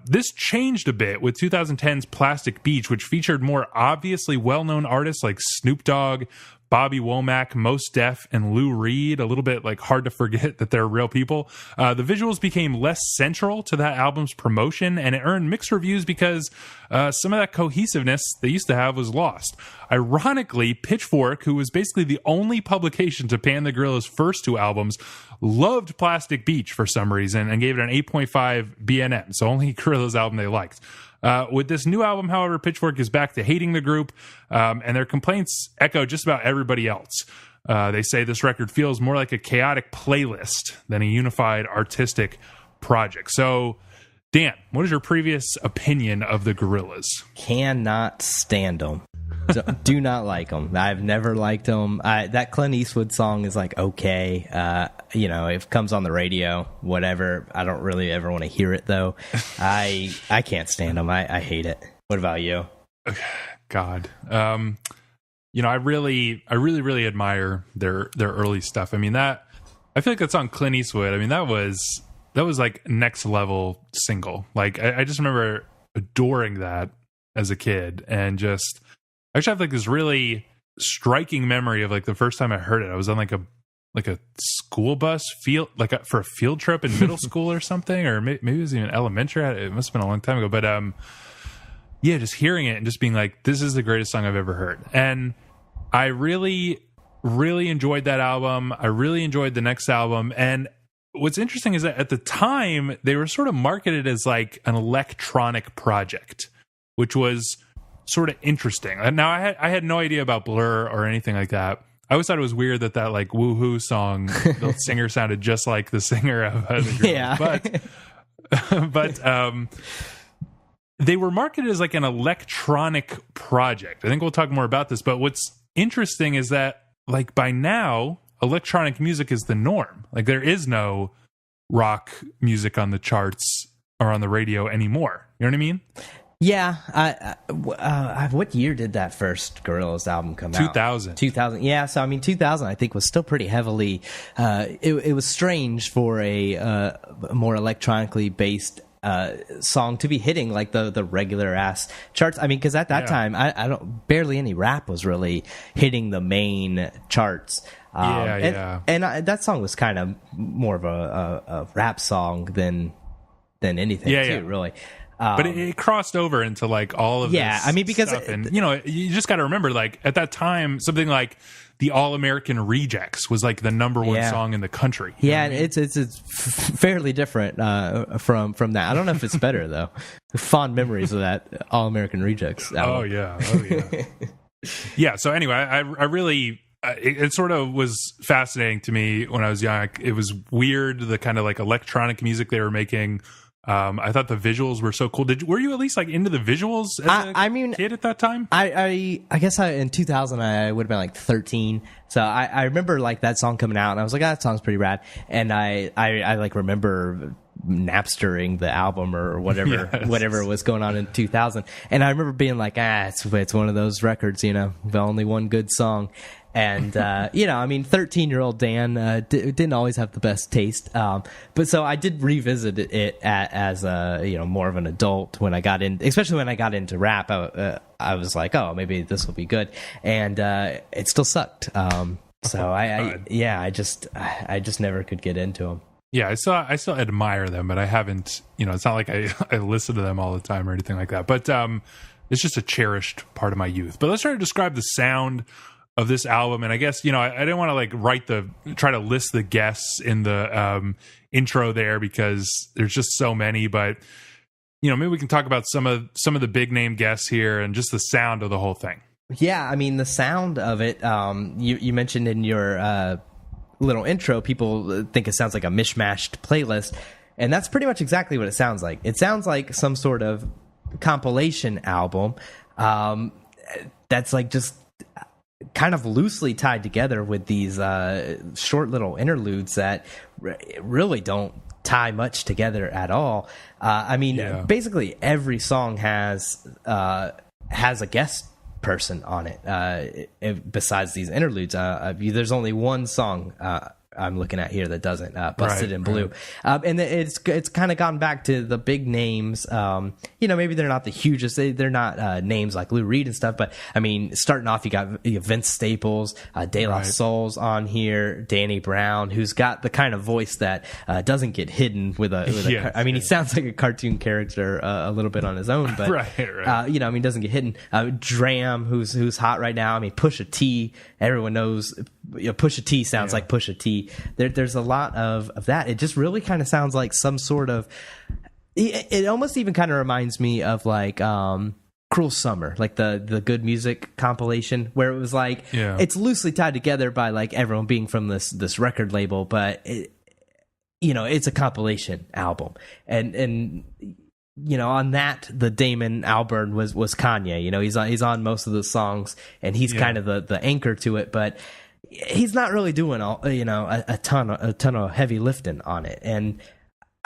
This changed a bit with 2010's Plastic Beach, which featured more obviously well-known artists like Snoop Dogg, Bobby Womack, Mos Def, and Lou Reed. A little bit like hard to forget that they're real people. The visuals became less central to that album's promotion, and it earned mixed reviews because some of that cohesiveness they used to have was lost. Ironically, Pitchfork, who was basically the only publication to pan the Gorillaz' first two albums, loved Plastic Beach for some reason and gave it an 8.5 BNM, so only Gorillaz album they liked. With this new album, however, Pitchfork is back to hating the group, and their complaints echo just about everybody else. They say this record feels more like a chaotic playlist than a unified artistic project. So, Dan, what is your previous opinion of the Gorillaz? Cannot stand them. Do not like them. I've never liked them. That Clint Eastwood song is like okay. If it comes on the radio, whatever. I don't really ever want to hear it though. I can't stand them. I hate it. What about you? God, I really admire their early stuff. I mean I feel like that song Clint Eastwood. I mean that was like next level single. Like I just remember adoring that as a kid and just. I actually have like this really striking memory of like the first time I heard it. I was on like a school bus for a field trip in middle school or something, or maybe it was even elementary. It must have been a long time ago. But just hearing it and just being like, this is the greatest song I've ever heard. And I really, really enjoyed that album. I really enjoyed the next album. And what's interesting is that at the time they were sort of marketed as like an electronic project, which was sort of interesting. Now I had no idea about Blur or anything like that. I always thought it was weird that like Woohoo song, the singer sounded just like the singer of the Gorillaz. Yeah. but they were marketed as like an electronic project. I think we'll talk more about this, but what's interesting is that like by now electronic music is the norm. Like there is no rock music on the charts or on the radio anymore. You know what I mean? Yeah, what year did that first Gorillaz album come out? 2000. 2000. Yeah, so I mean, 2000 I think was still pretty heavily. It was strange for a more electronically based song to be hitting like the regular ass charts. I mean, because at that time, I don't barely any rap was really hitting the main charts. And that song was kind of more of a rap song than anything, really. But it crossed over into like all of this I mean, because stuff. And you just got to remember, like at that time, something like the All American Rejects was like the number one song in the country. Yeah, and it's fairly different from that. I don't know if it's better though. Fond memories of that All American Rejects album. Oh yeah. Yeah. So anyway, I really. It sort of was fascinating to me when I was young. It was weird, the kind of like electronic music they were making. I thought the visuals were so cool. Were you at least like into the visuals as a kid at that time? I guess in 2000 I would have been like 13. So I remember like that song coming out and I was like, that song's pretty rad. And I like remember Napstering the album or whatever was going on in 2000. And I remember being like, it's one of those records, the only one good song. And, I mean, 13-year-old Dan didn't always have the best taste. But so I did revisit it as more of an adult when I got in, especially when I got into rap. I was like, oh, maybe this will be good. And it still sucked. So I just never could get into them. Yeah, I still admire them, but I haven't, it's not like I listen to them all the time or anything like that. But it's just a cherished part of my youth. But let's try to describe the sound of this album. And I guess, I didn't want to like try to list the guests in the intro there because there's just so many. But, maybe we can talk about some of the big name guests here and just the sound of the whole thing. Yeah, I mean, the sound of it, you mentioned in your little intro, people think it sounds like a mishmashed playlist, and that's pretty much exactly what it sounds like. It sounds like some sort of compilation album that's like just kind of loosely tied together with these short little interludes that really don't tie much together at all. I mean, basically every song has has a guest person on it besides these interludes. There's only one song I'm looking at here that doesn't, Busted in Blue. And it's kind of gone back to the big names. Maybe they're not the hugest. They're not names like Lou Reed and stuff, but I mean, starting off, you got Vince Staples, De La Soul's on here, Danny Brown, who's got the kind of voice that doesn't get hidden with a I mean, he sounds like a cartoon character a little bit on his own, but doesn't get hidden. Dram, who's hot right now. I mean, Pusha T, everyone knows Pusha T sounds like Pusha T. There's a lot of that. It just really kind of sounds like some sort of. It almost even kind of reminds me of like Cruel Summer, like the Good Music compilation, where it was like it's loosely tied together by like everyone being from this record label, but it's a compilation album, and on that, the Damon Albarn was Kanye. He's on most of the songs, and he's kind of the anchor to it, but he's not really doing a ton of heavy lifting on it. And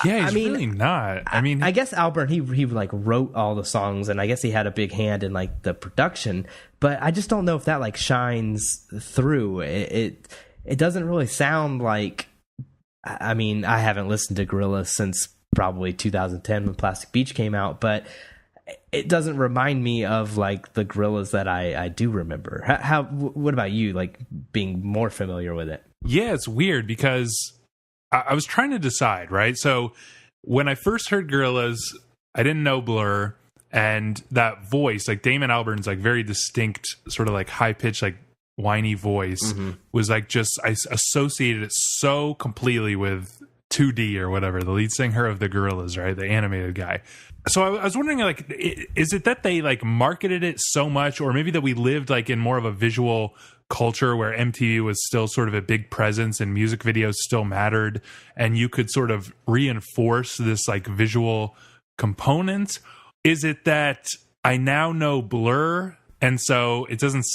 he's really not. I guess Albarn, he like wrote all the songs, and I guess he had a big hand in like the production, but I just don't know if that like shines through. It doesn't really sound like. I mean, I haven't listened to Gorillaz since probably 2010 when Plastic Beach came out, but it doesn't remind me of like the Gorillaz that I do remember. What about you, like being more familiar with it? Yeah, it's weird because I was trying to decide, right? So when I first heard Gorillaz, I didn't know Blur, and that voice, like Damon Albarn's like very distinct, sort of like high pitched, like whiny voice was like just, I associated it so completely with 2D or whatever, the lead singer of the Gorillaz, right? The animated guy. So I was wondering, like, is it that they like marketed it so much, or maybe that we lived like in more of a visual culture where MTV was still sort of a big presence and music videos still mattered, and you could sort of reinforce this like visual component? Is it that I now know Blur, and so it doesn't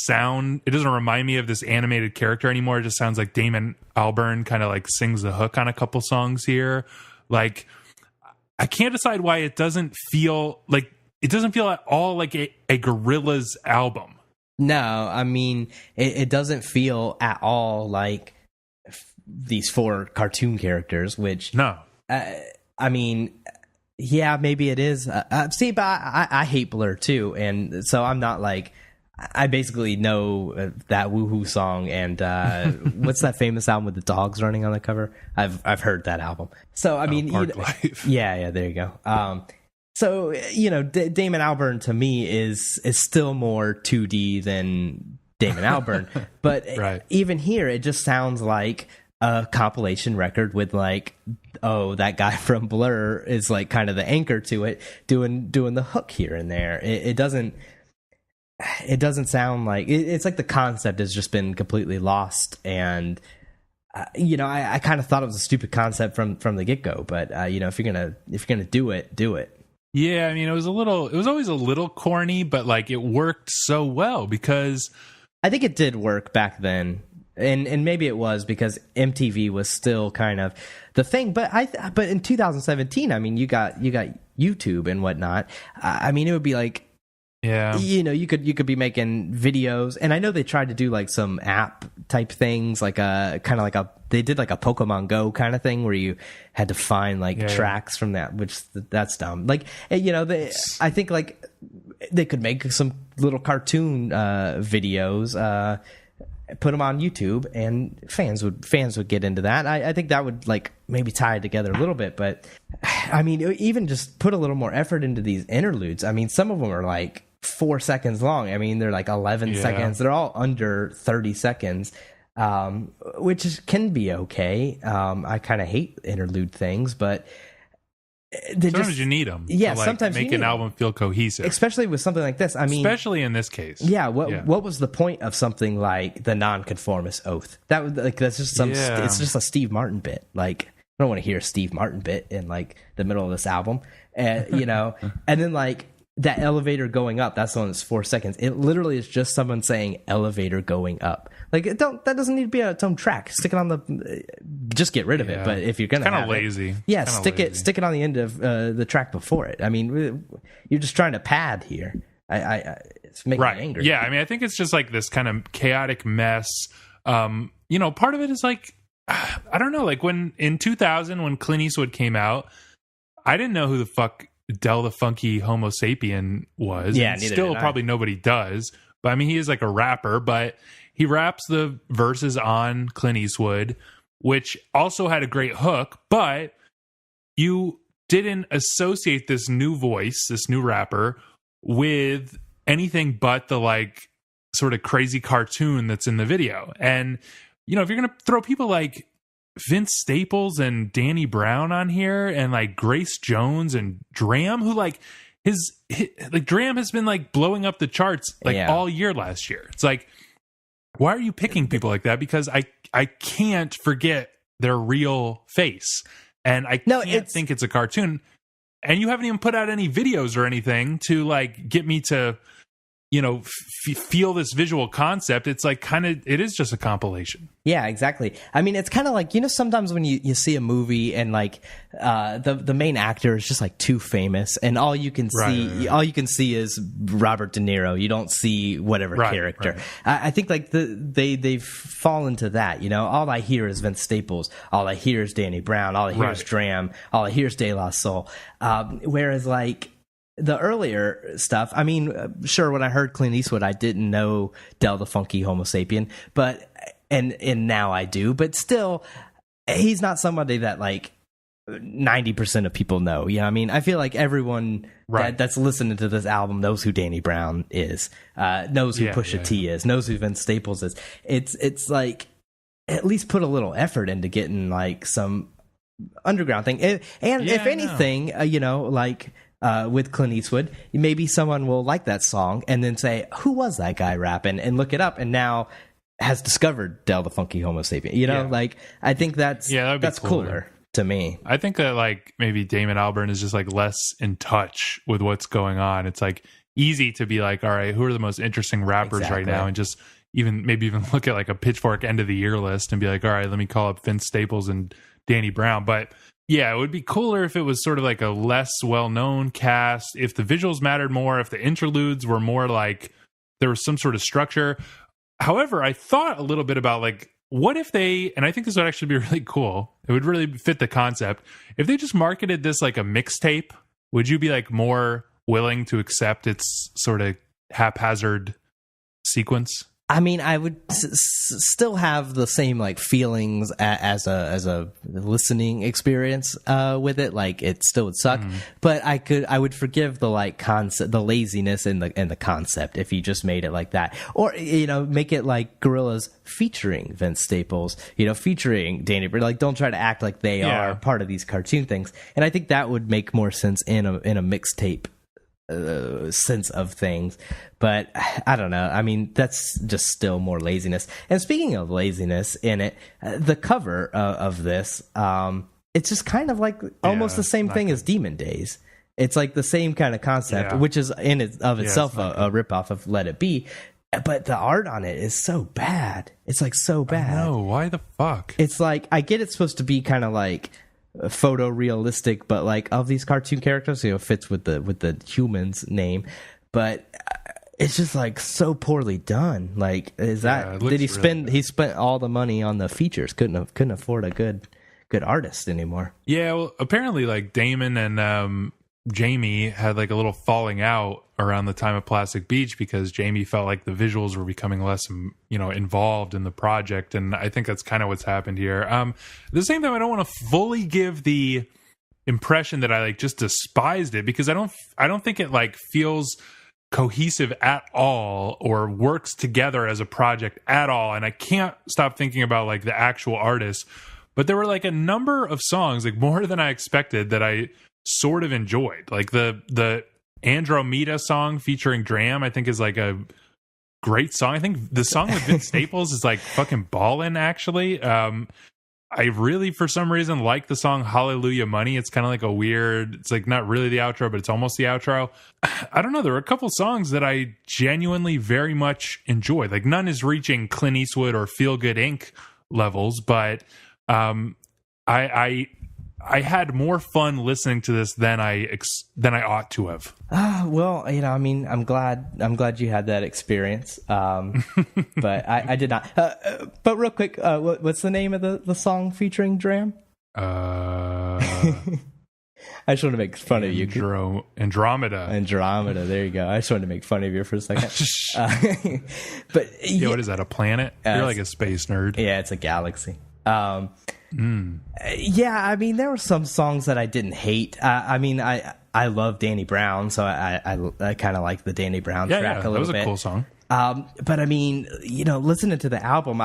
remind me of this animated character anymore? It just sounds like Damon Albarn kind of like sings the hook on a couple songs here. Like, I can't decide why it doesn't feel at all like a Gorillaz album. No, I mean, it doesn't feel at all like these four cartoon characters, which... No. I mean, yeah, maybe it is. See, but I hate Blur too, and so I'm not like... I basically know that Woohoo song and what's that famous album with the dogs running on the cover? I've heard that album. So I mean, Park Life. Yeah, there you go. So Damon Albarn to me is still more 2D than Damon Albarn, but even here it just sounds like a compilation record with like, oh, that guy from Blur is like kind of the anchor to it, doing the hook here and there. It doesn't sound like it's like the concept has just been completely lost, and I kind of thought it was a stupid concept from the get-go, but if you're gonna do it. Yeah, I mean, it was always a little corny, but like it worked so well because I think it did work back then, and maybe it was because MTV was still kind of the thing, but in 2017, I mean, you got YouTube and whatnot. I mean, it would be like, yeah, you could be making videos, and I know they tried to do like some app type things, like they did like a Pokemon Go kind of thing where you had to find like tracks from that, which that's dumb. Like, I think like they could make some little cartoon videos, put them on YouTube, and fans would get into that. I think that would like maybe tie it together a little bit, but I mean, even just put a little more effort into these interludes. I mean, some of them are like 4 seconds long. I mean, they're like 11 seconds. They're all under 30 seconds, which can be okay. I kind of hate interlude things, but sometimes you need them. Yeah, to, like, sometimes make an album feel cohesive, especially with something like this. I mean, especially in this case. Yeah. What was the point of something like the Nonconformist Oath? That was like that's just it's just a Steve Martin bit. Like, I don't want to hear a Steve Martin bit in like the middle of this album, and and then like that elevator going up. That's the one that's 4 seconds. It literally is just someone saying elevator going up. Like, that doesn't need to be its own track. Stick it on the. Just get rid of it. But if you're gonna, kind of lazy. Yeah, stick it on the end of the track before it. I mean, you're just trying to pad here. It's making Right. me angry. Yeah. I mean, I think it's just like this kind of chaotic mess. Part of it is like, I don't know, like when in 2000, when Clint Eastwood came out, I didn't know who the fuck Del the Funky Homo Sapien was. Yeah, and neither still did I. probably nobody does. But I mean, he is like a rapper, but he raps the verses on Clint Eastwood, which also had a great hook, but you didn't associate this new voice, this new rapper, with anything but the like sort of crazy cartoon that's in the video. And if you're gonna throw people like Vince Staples and Danny Brown on here, and like Grace Jones and Dram, who like his Dram has been like blowing up the charts like all year last year. It's like, why are you picking people like that? Because I can't forget their real face, and I can't think it's a cartoon. And you haven't even put out any videos or anything to like get me to feel this visual concept. It's like it is just a compilation. Yeah, exactly. I mean, it's kind of like, sometimes when you see a movie and like the main actor is just like too famous, and all you can see is Robert De Niro. You don't see whatever character. Right. I think like they've fallen to that. All I hear is Vince Staples. All I hear is Danny Brown. All I hear is Dram. All I hear is De La Soul. Whereas like the earlier stuff, I mean, sure, when I heard Clint Eastwood, I didn't know Del the Funky Homo Sapien, but and now I do, but still, he's not somebody that like 90% of people know. I mean, I feel like everyone that's listening to this album knows who Danny Brown is, knows who Pusha T is, knows who Vince Staples is. It's like, at least put a little effort into getting like some underground thing, and if anything, like. With Clint Eastwood, maybe someone will like that song and then say, who was that guy rapping, and look it up, and now has discovered Del the Funky Homo Sapien. Like, I think that's cooler to me. I think that like maybe Damon Albarn is just like less in touch with what's going on. It's like easy to be like, all right, who are the most interesting rappers right now, and just even look at like a Pitchfork end of the year list and be like, all right, let me call up Vince Staples and Danny Brown. But yeah, it would be cooler if it was sort of like a less well-known cast, if the visuals mattered more, if the interludes were more like there was some sort of structure. However, I thought a little bit about like, what if they, and I think this would actually be really cool, it would really fit the concept, if they just marketed this like a mixtape, would you be like more willing to accept its sort of haphazard sequence? I mean, I would still have the same like feelings as a listening experience with it. Like, it still would suck, but I would forgive the like concept, the laziness in the concept, if you just made it like that, or make it like Gorillaz featuring Vince Staples, featuring Danny Brown. Like, don't try to act like they are part of these cartoon things. And I think that would make more sense in a mixtape sense of things. But I don't know. I mean, that's just still more laziness. And speaking of laziness in it, the cover of this, it's just kind of like almost the same thing as Demon Days. It's like the same kind of concept, which is in itself a ripoff of Let It Be. But the art on it is so bad. It's like so bad. No, why the fuck? It's like, I get it's supposed to be kind of like photorealistic, but like of these cartoon characters, fits with the human's name, but it's just like so poorly done. Like, did he spend? Really, he spent all the money on the features. Couldn't afford a good artist anymore. Yeah, well, apparently like Damon and Jamie had like a little falling out around the time of Plastic Beach, because Jamie felt like the visuals were becoming less, involved in the project. And I think that's kind of what's happened here. At the same time, I don't want to fully give the impression that I like just despised it, because I don't think it like feels cohesive at all or works together as a project at all. And I can't stop thinking about like the actual artists, but there were like a number of songs, like more than I expected, that I sort of enjoyed. Like the Andromeda song featuring Dram, I think is like a great song. I think the song with Vince Staples is like fucking ballin', actually. I really, for some reason, like the song Hallelujah Money. It's kind of like a weird, it's like not really the outro, but it's almost the outro. I don't know. There were a couple songs that I genuinely very much enjoyed. Like, none is reaching Clint Eastwood or Feel Good Inc. levels, but I I had more fun listening to this than I ought to have. Well, I mean, I'm glad you had that experience. But I did not. But real quick, what's the name of the song featuring Dram? I just want to make fun of you. Andromeda. There you go. I just wanted to make fun of you for a second. But yeah, what is that? A planet? You're like a space nerd. Yeah, it's a galaxy. Yeah, I mean, there were some songs that I didn't hate. I mean, I love Danny Brown, so I kind of like the Danny Brown track a little bit. That was a cool song. But I mean, listening to the album,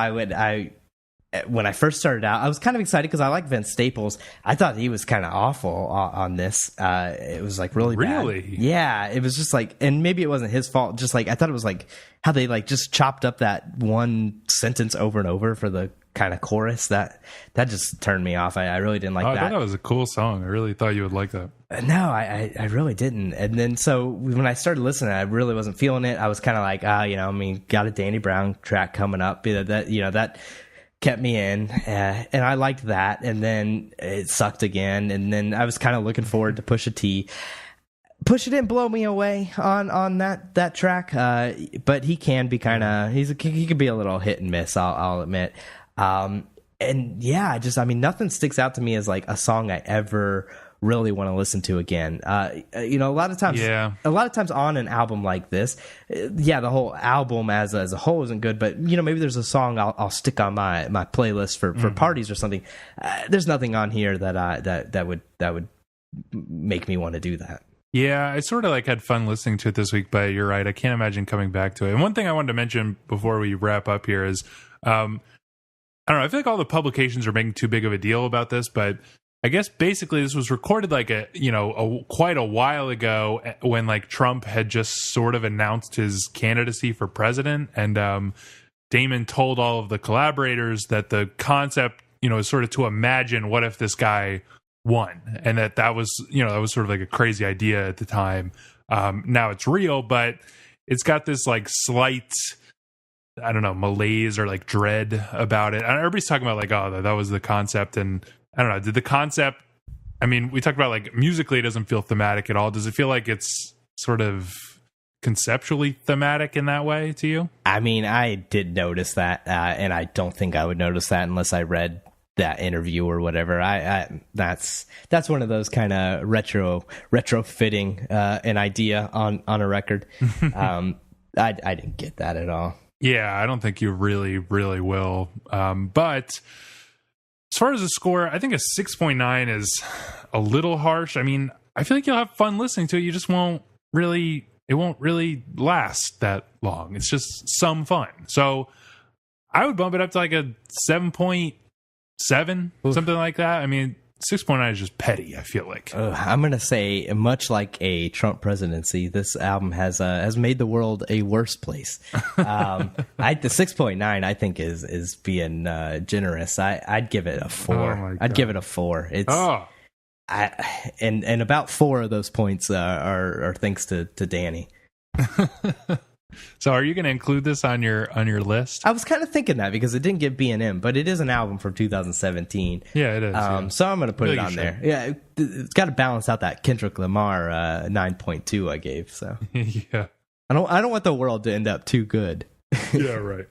when I first started out, I was kind of excited because I like Vince Staples. I thought he was kind of awful on this. It was like really bad. Really? Yeah, it was just like, and maybe it wasn't his fault. Just like, I thought it was like how they like just chopped up that one sentence over and over for the kind of chorus. That just turned me off. I really didn't like that. I thought that was a cool song. I really thought you would like that. No, I really didn't. And then so when I started listening, I really wasn't feeling it. I was kind of like, I mean, got a Danny Brown track coming up. That kept me in, and I liked that. And then it sucked again. And then I was kind of looking forward to Pusha T. Pusha didn't blow me away on that track, but he can be he can be a little hit and miss. I'll admit. And yeah, I mean, nothing sticks out to me as like a song I ever really want to listen to again. A lot of times on an album like this, the whole album as a whole isn't good, but maybe there's a song I'll stick on my playlist for parties or something. There's nothing on here that would make me want to do that. Yeah, I sort of like had fun listening to it this week, but you're right. I can't imagine coming back to it. And one thing I wanted to mention before we wrap up here is, I don't know, I feel like all the publications are making too big of a deal about this, but I guess basically this was recorded like quite a while ago when like Trump had just sort of announced his candidacy for president, and Damon told all of the collaborators that the concept, is sort of to imagine what if this guy won, and that was sort of like a crazy idea at the time. Now it's real, but it's got this like slight, I don't know, malaise or like dread about it. And everybody's talking about like, oh, that was the concept. And I don't know, did the concept, I mean, we talked about like musically it doesn't feel thematic at all. Does it feel like it's sort of conceptually thematic in that way to you? I mean, I did notice that, and I don't think I would notice that unless I read that interview or whatever. That's one of those kind of retrofitting an idea on a record. I didn't get that at all. Yeah, I don't think you really, really will. But as far as the score, I think a 6.9 is a little harsh. I mean, I feel like you'll have fun listening to it. You just won't really last that long. It's just some fun. So I would bump it up to like a 7.7, something like that. I mean, 6.9 is just petty, I feel like. I'm going to say, much like a Trump presidency, this album has made the world a worse place. The 6.9, I think, is being generous. I'd give it a 4. Oh I'd give it a 4. It's and about 4 of those points are thanks to Danny. So are you going to include this on your list? I was kind of thinking that because it didn't get BNM, but it is an album from 2017. Yeah, it is. Yeah. So I'm going to put it on there. Yeah, it's got to balance out that Kendrick Lamar 9.2 I gave. So yeah, I don't want the world to end up too good. Yeah, right.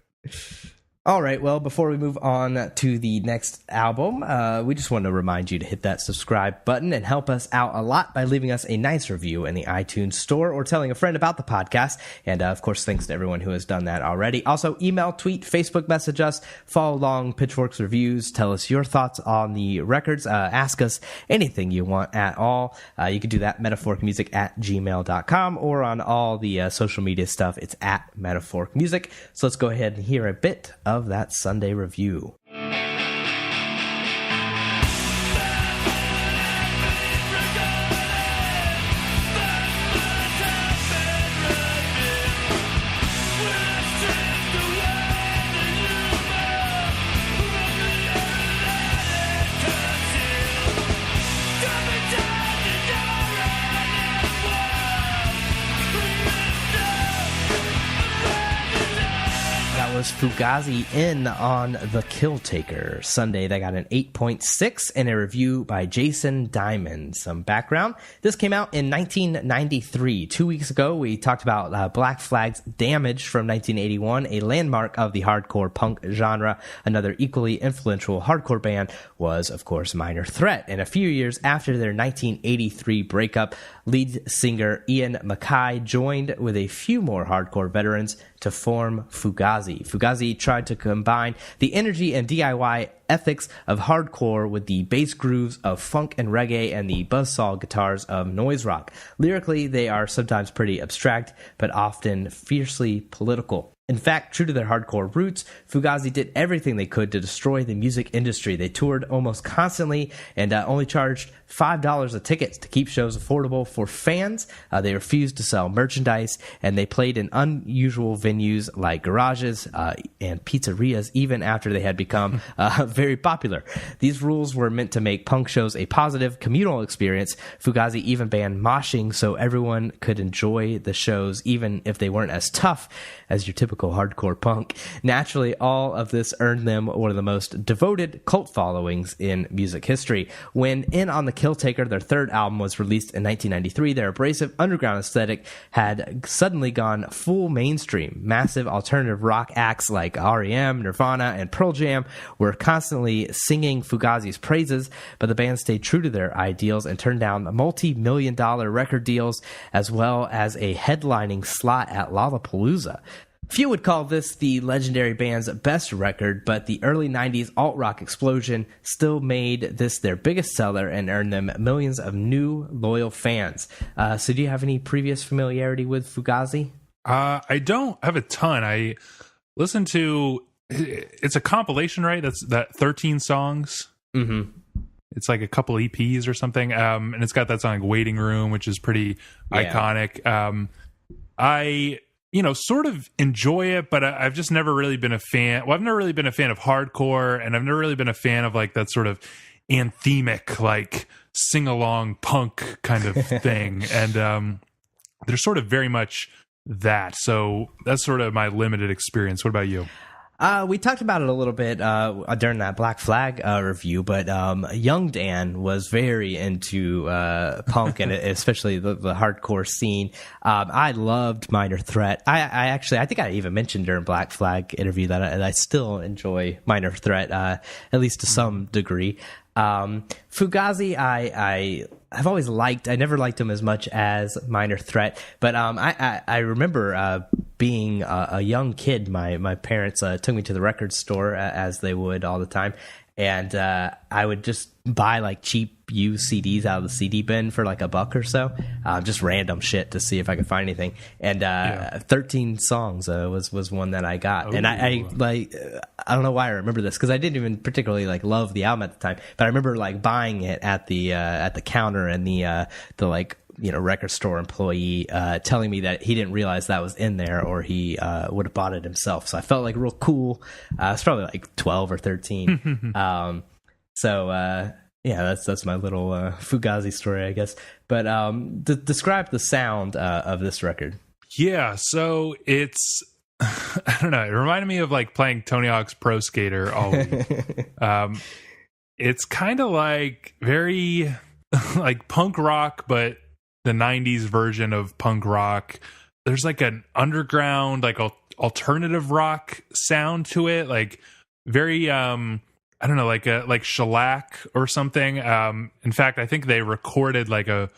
All right, well, before we move on to the next album, we just want to remind you to hit that subscribe button and help us out a lot by leaving us a nice review in the iTunes store or telling a friend about the podcast. And, of course, thanks to everyone who has done that already. Also, email, tweet, Facebook message us, follow along Pitchfork's reviews, tell us your thoughts on the records, ask us anything you want at all. You can do that, metaphoricmusic@gmail.com, or on all the social media stuff, it's at metaphoricmusic. So let's go ahead and hear a bit of that Sunday review. was Fugazi in on The Kill Taker. Sunday, they got an 8.6 in a review by Jason Diamond. Some background. This came out in 1993. 2 weeks ago, we talked about Black Flag's Damage from 1981, a landmark of the hardcore punk genre. Another equally influential hardcore band was, of course, Minor Threat. And a few years after their 1983 breakup, lead singer Ian MacKaye joined with a few more hardcore veterans to form Fugazi. Fugazi tried to combine the energy and DIY ethics of hardcore with the bass grooves of funk and reggae and the buzzsaw guitars of noise rock. Lyrically, they are sometimes pretty abstract, but often fiercely political. In fact, true to their hardcore roots, Fugazi did everything they could to destroy the music industry. They toured almost constantly and only charged $5 a ticket to keep shows affordable for fans. They refused to sell merchandise, and they played in unusual venues like garages and pizzerias even after they had become very popular. These rules were meant to make punk shows a positive communal experience. Fugazi even banned moshing so everyone could enjoy the shows even if they weren't as tough as your typical hardcore punk. Naturally, all of this earned them one of the most devoted cult followings in music history. When In on the Kill Taker, their third album, was released in 1993, their abrasive underground aesthetic had suddenly gone full mainstream. Massive alternative rock acts like R.E.M., Nirvana, and Pearl Jam were constantly singing Fugazi's praises, but the band stayed true to their ideals and turned down multi-million-dollar record deals as well as a headlining slot at Lollapalooza. Few would call this the legendary band's best record, but the early 90s alt-rock explosion still made this their biggest seller and earned them millions of new, loyal fans. So do you have any previous familiarity with Fugazi? I don't have a ton. I listened to... It's a compilation, right? That 13 songs? Mm-hmm. It's like a couple EPs or something. And it's got that song like Waiting Room, which is pretty iconic. I... sort of enjoy it, but I've just never really been a fan. Well, I've never really been a fan of hardcore, and I've never really been a fan of like that sort of anthemic, like sing-along punk kind of thing. And they're sort of very much that. So that's sort of my limited experience. What about you? We talked about it a little bit during that Black Flag review, but young Dan was very into punk and especially the hardcore scene. I loved Minor Threat. I think I even mentioned during Black Flag interview that I still enjoy Minor Threat, at least to some degree. Fugazi, I've always liked. I never liked him as much as Minor Threat, but I remember being a young kid. My parents took me to the record store as they would all the time, and I would just buy like cheap used CDs out of the CD bin for like $1 or so, just random shit to see if I could find anything. And 13 songs was one that I got. Ooh. And I don't know why I remember this, because I didn't even particularly like love the album at the time, but I remember like buying it at the counter, and the like, record store employee telling me that he didn't realize that was in there, or he would have bought it himself. So I felt like real cool. I was probably like 12 or 13. That's my little Fugazi story, I guess. But describe the sound of this record. Yeah, so it's I don't know. It reminded me of like playing Tony Hawk's Pro Skater all week. It's kind of like very like punk rock, but the 90s version of punk rock. There's like an underground, like alternative rock sound to it, like very I don't know, like shellac or something. In fact, I think they recorded like a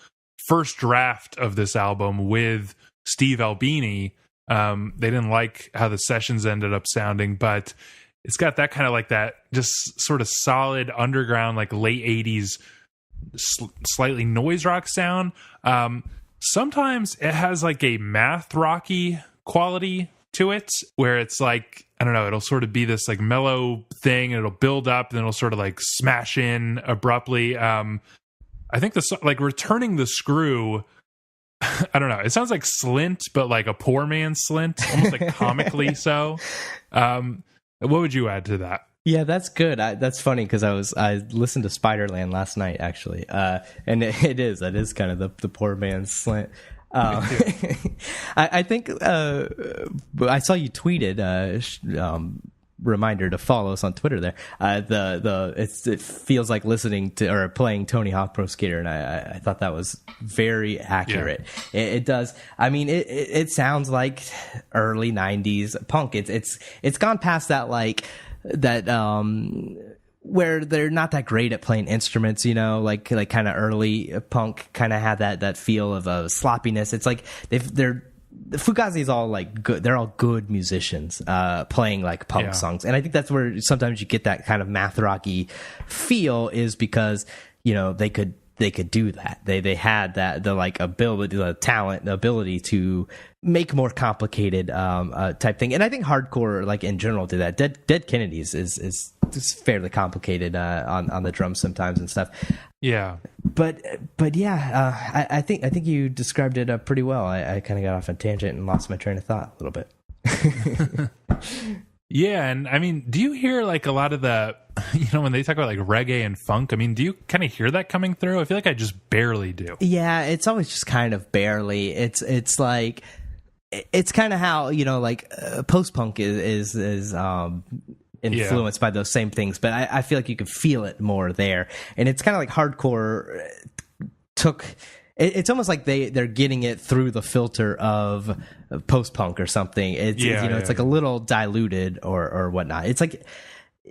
first draft of this album with Steve Albini. They didn't like how the sessions ended up sounding, but it's got that kind of like that just sort of solid underground, like late 80s slightly noise rock sound. Sometimes it has like a math rocky quality to it, where it's like, I don't know, it'll sort of be this like mellow thing, and it'll build up, and then it'll sort of like smash in abruptly. I think like Returning the Screw, I don't know, it sounds like Slint, but like a poor man's Slint, almost like comically so. What would you add to that? Yeah, that's good. That's funny, because I listened to Spiderland last night, actually, and it is kind of the poor man's Slint. I think I saw you tweeted reminder to follow us on Twitter there. It feels like listening to or playing Tony Hawk Pro Skater, and I thought that was very accurate. Yeah. It does. I mean, it sounds like early '90s punk. It's gone past that where they're not that great at playing instruments, like kind of early punk kind of had that feel of sloppiness. It's like the Fugazi is all like good. They're all good musicians, playing like punk songs. And I think that's where sometimes you get that kind of math rocky feel, is because, they could do that. They had the like ability, the talent, the ability to make more complicated type thing. And I think hardcore, like in general, did that. Dead Kennedys is fairly complicated on the drums sometimes and stuff. Yeah, but yeah, I think you described it pretty well. I kind of got off on a tangent and lost my train of thought a little bit. Yeah, and I mean, do you hear like a lot of the, when they talk about like reggae and funk, I mean, do you kind of hear that coming through? I feel like I just barely do. Yeah, it's always just kind of barely. It's like, it's kind of how, like post-punk is influenced by those same things, but I feel like you can feel it more there. And it's kind of like hardcore it's almost like they're getting it through the filter of post-punk or something. It's like a little diluted or whatnot. It's like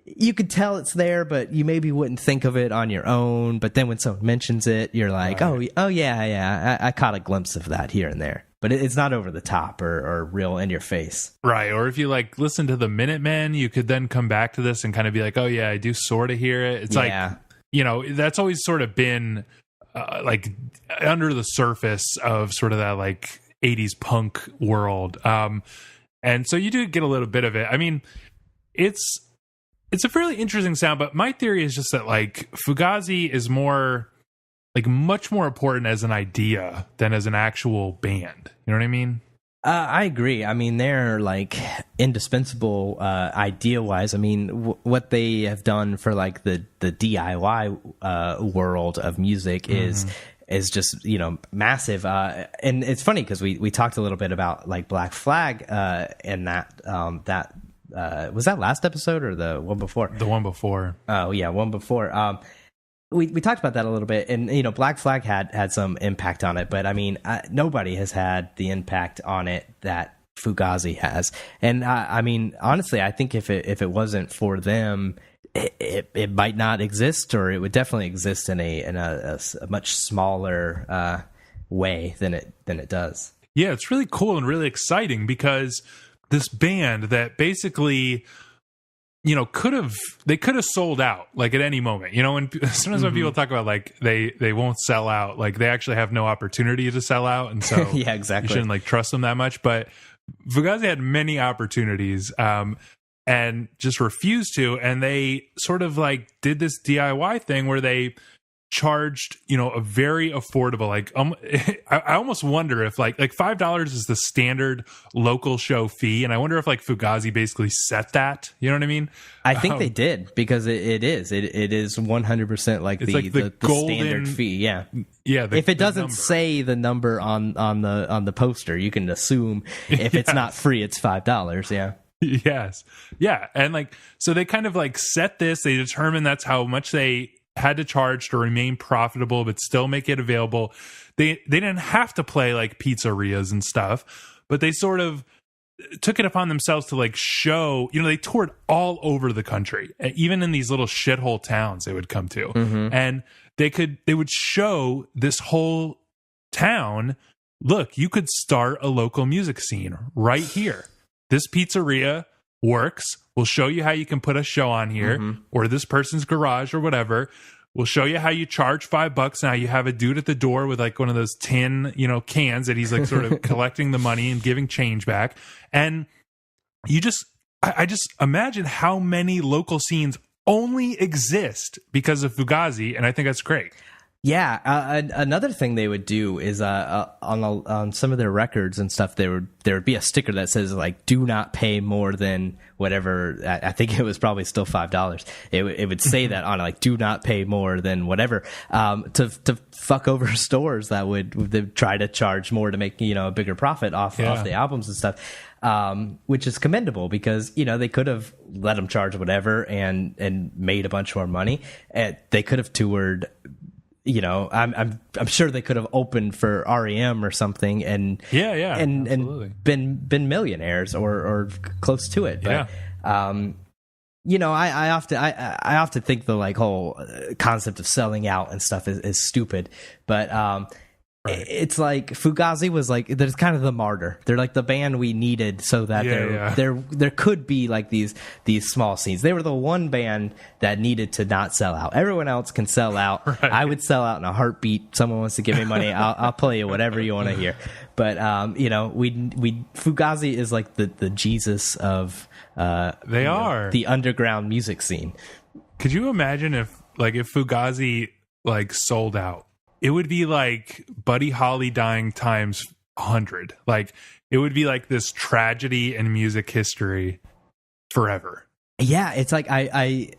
you could tell it's there, but you maybe wouldn't think of it on your own. But then when someone mentions it, you're like, right. oh yeah, I caught a glimpse of that here and there. But it's not over the top or real in your face. Right. Or if you like listen to the Minutemen, you could then come back to this and kind of be like, oh yeah, I do sort of hear it. It's like, that's always sort of been like under the surface of sort of that like 80s punk world. And so you do get a little bit of it. I mean, it's a fairly interesting sound, but my theory is just that like Fugazi is more like much more important as an idea than as an actual band. You know what I mean? I agree. I mean, they're like indispensable idea wise. I mean, what they have done for like the DIY world of music is just, massive. And it's funny because we talked a little bit about like Black Flag and that was that last episode or the one before? The one before. Oh yeah, one before. We talked about that a little bit, and Black Flag had some impact on it, but I mean, nobody has had the impact on it that Fugazi has. And I mean, honestly, I think if it wasn't for them, it might not exist, or it would definitely exist in a much smaller way than it does. Yeah, it's really cool and really exciting because this band that basically, could have sold out like at any moment. Sometimes when people talk about like they won't sell out, like they actually have no opportunity to sell out, and so yeah, exactly. You shouldn't like trust them that much. But Fugazi had many opportunities and just refused to, and they sort of like did this DIY thing where they charged a very affordable, like I almost wonder if like $5 is the standard local show fee, and I wonder if like Fugazi basically set that, you know what I mean? I think they did, because it is 100% like the golden, standard fee. Yeah if it doesn't say the number on the poster, you can assume if it's not free, it's $5. Yes. Yeah. And like, so they kind of like set this, they determined that's how much they had to charge to remain profitable, but still make it available. They didn't have to play like pizzerias and stuff, but they sort of took it upon themselves to like show, they toured all over the country, even in these little shithole towns they would come to. And they would show this whole town, look, you could start a local music scene right here. This pizzeria works. We'll show you how you can put a show on here, or this person's garage or whatever. We'll show you how you charge $5. Now you have a dude at the door with like one of those tin, cans that he's like sort of collecting the money and giving change back. And I just imagine how many local scenes only exist because of Fugazi, and I think that's great. Yeah, another thing they would do is on some of their records and stuff, there would be a sticker that says like "Do not pay more than whatever." I think it was probably still $5. It would say that on it, like "Do not pay more than whatever," to fuck over stores that would try to charge more to make a bigger profit off the albums and stuff. Which is commendable because they could have let them charge whatever and made a bunch more money. And they could have toured. I'm sure they could have opened for REM or something and and been millionaires or close to it. But, I often think the like whole concept of selling out and stuff is stupid, but it's like Fugazi was like there's kind of the martyr. They're like the band we needed so that there could be like these small scenes. They were the one band that needed to not sell out. Everyone else can sell out. Right. I would sell out in a heartbeat. Someone wants to give me money, I'll play you whatever you want to hear. But we Fugazi is like the Jesus of the underground music scene. Could you imagine if Fugazi like sold out? It would be like Buddy Holly dying times 100. Like it would be like this tragedy in music history forever. Yeah, it's like I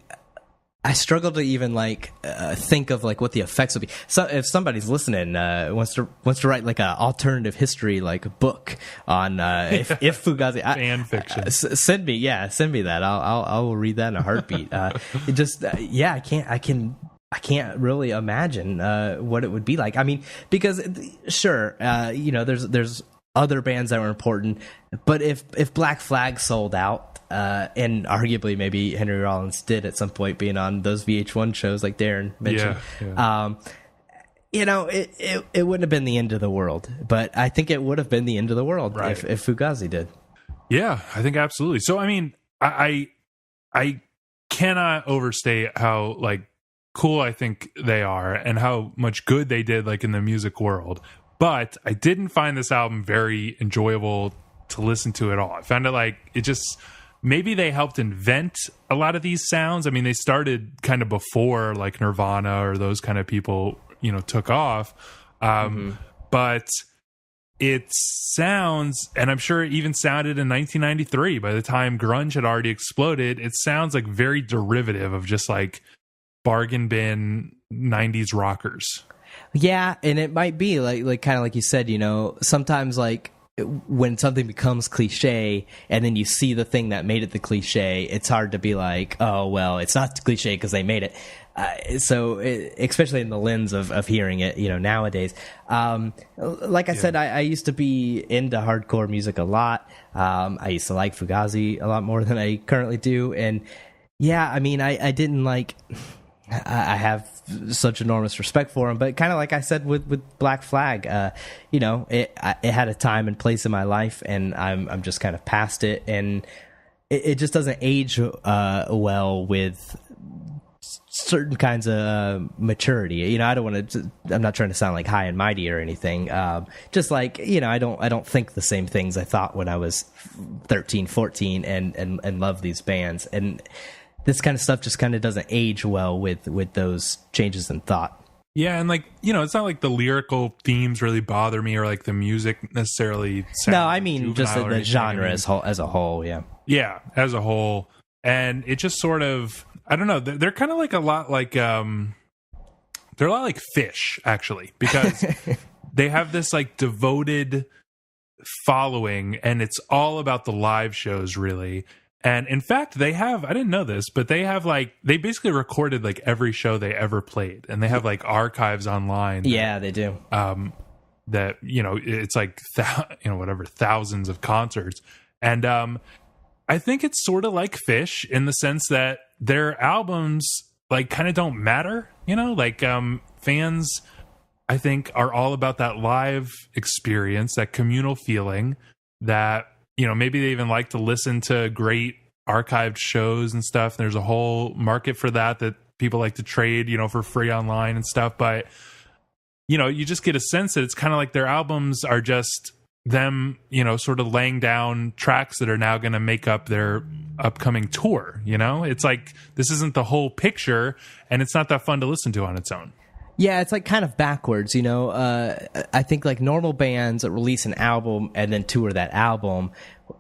struggle to even like think of like what the effects would be. So if somebody's listening wants to write like an alternative history like book on if Fugazi fan fiction, send me that. I'll read that in a heartbeat. I can't really imagine what it would be like. I mean, because sure, there's other bands that were important, but if Black Flag sold out, and arguably maybe Henry Rollins did at some point, being on those VH1 shows like Darren mentioned, it wouldn't have been the end of the world. But I think it would have been the end of the world if Fugazi did. Yeah, I think absolutely. So I mean, I cannot overstate how like cool I think they are and how much good they did like in the music world, but I didn't find this album very enjoyable to listen to at all. I found it like it just maybe they helped invent a lot of these sounds. I mean, they started kind of before like Nirvana or those kind of people took off, but it sounds, and I'm sure it even sounded in 1993 by the time grunge had already exploded, it sounds like very derivative of just like bargain bin 90s rockers. Yeah, and it might be like kind of like you said, sometimes like when something becomes cliche and then you see the thing that made it the cliche, it's hard to be like, oh well, it's not cliche because they made it. Especially in the lens of hearing it, nowadays. Like I said, I used to be into hardcore music a lot. I used to like Fugazi a lot more than I currently do, and yeah, I mean, I didn't like. I have such enormous respect for him, but kind of like I said with Black Flag, it had a time and place in my life, and I'm just kind of past it, and it just doesn't age well with certain kinds of maturity. I don't want to. I'm not trying to sound like high and mighty or anything. Just like I don't think the same things I thought when I was 13, 14, and love these bands and. This kind of stuff just kind of doesn't age well with those changes in thought. Yeah, and like, it's not like the lyrical themes really bother me or like the music necessarily. No, I mean just the genre as a whole, yeah. Yeah, as a whole. And it just sort of, I don't know, they're kind of like a lot like, they're a lot like Fish, actually, because they have this like devoted following and it's all about the live shows, really. And in fact, they have, I didn't know this, but they have like, they basically recorded like every show they ever played. And they have like archives online. Yeah, they do. That, it's like, thousands of concerts. And I think it's sort of like Fish in the sense that their albums like kind of don't matter, like fans, I think, are all about that live experience, that communal feeling that, maybe they even like to listen to great archived shows and stuff. There's a whole market for that people like to trade, for free online and stuff. But, you just get a sense that it's kind of like their albums are just them, sort of laying down tracks that are now going to make up their upcoming tour. It's like, this isn't the whole picture and it's not that fun to listen to on its own. Yeah, it's like kind of backwards, you know. I think like normal bands release an album and then tour that album,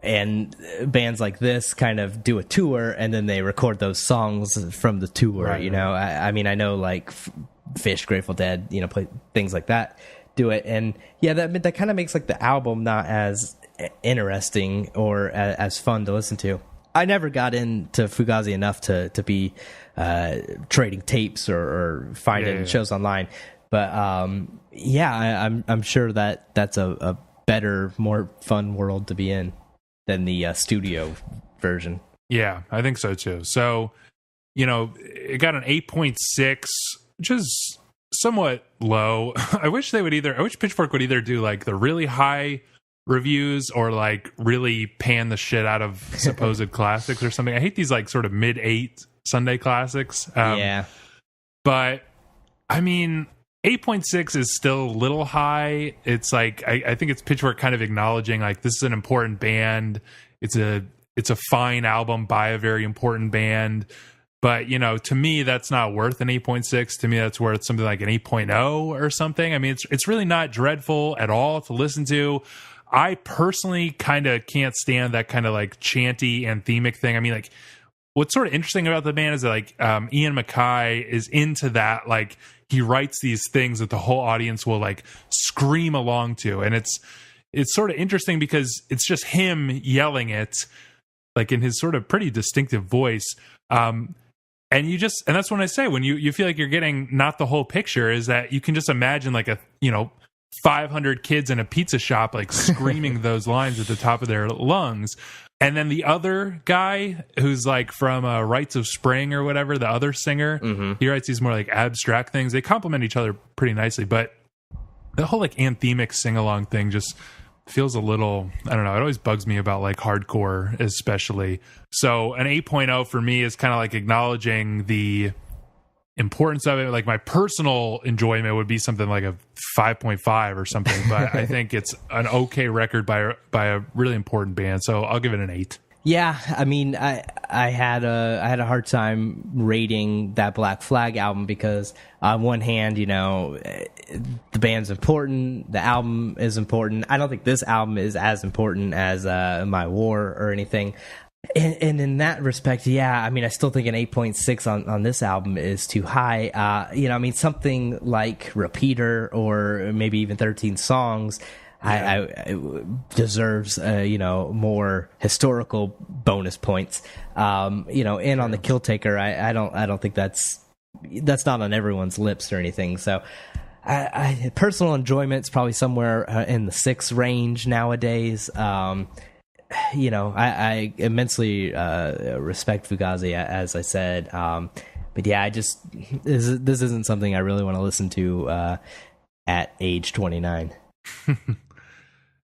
and bands like this kind of do a tour and then they record those songs from the tour. Right, you know, I mean, I know like Fish, Grateful Dead, you know, play things like that, do it, and yeah, that kind of makes like the album not as interesting or as fun to listen to. I never got into Fugazi enough to be trading tapes or finding shows online, but I'm sure that's a better, more fun world to be in than the studio version. Yeah, I think so too. So, you know, it got an 8.6, which is somewhat low. I wish Pitchfork would either do like the really high reviews or like really pan the shit out of supposed classics or something. I hate these like sort of mid-8 Sunday classics. But I mean, 8.6 is still a little high. It's like I think it's Pitchfork kind of acknowledging like this is an important band. It's a fine album by a very important band. But, you know, to me, that's not worth an 8.6. To me, that's worth something like an 8.0 or something. I mean, it's really not dreadful at all to listen to. I personally kind of can't stand that kind of like chanty anthemic thing. I mean, like, what's sort of interesting about the band is that like Ian MacKaye is into that. Like, he writes these things that the whole audience will like scream along to, and it's sort of interesting because it's just him yelling it, like in his sort of pretty distinctive voice. And that's when I say when you feel like you're getting not the whole picture, is that you can just imagine like 500 kids in a pizza shop like screaming those lines at the top of their lungs. And then the other guy who's like from Rites of Spring or whatever, the other singer, he writes these more like abstract things. They complement each other pretty nicely, but the whole like anthemic sing-along thing just feels a little, I don't know, it always bugs me about like hardcore especially. So an 8.0 for me is kind of like acknowledging the importance of it. Like my personal enjoyment would be something like a 5.5 or something, but I think it's an okay record by a really important band, so I'll give it an 8. Yeah, I mean, I had a hard time rating that Black Flag album because on one hand, you know, the band's important, the album is important. I don't think this album is as important as My War or anything. And in that respect, yeah, I mean, I still think an 8.6 on this album is too high. You know, I mean, something like Repeater or maybe even 13 Songs, I deserves, more historical bonus points. And on the Kill Taker, I don't think that's not on everyone's lips or anything. So I personal enjoyment's probably somewhere in the 6 range nowadays. I immensely respect Fugazi, as I said. But yeah, this isn't something I really want to listen to at age 29.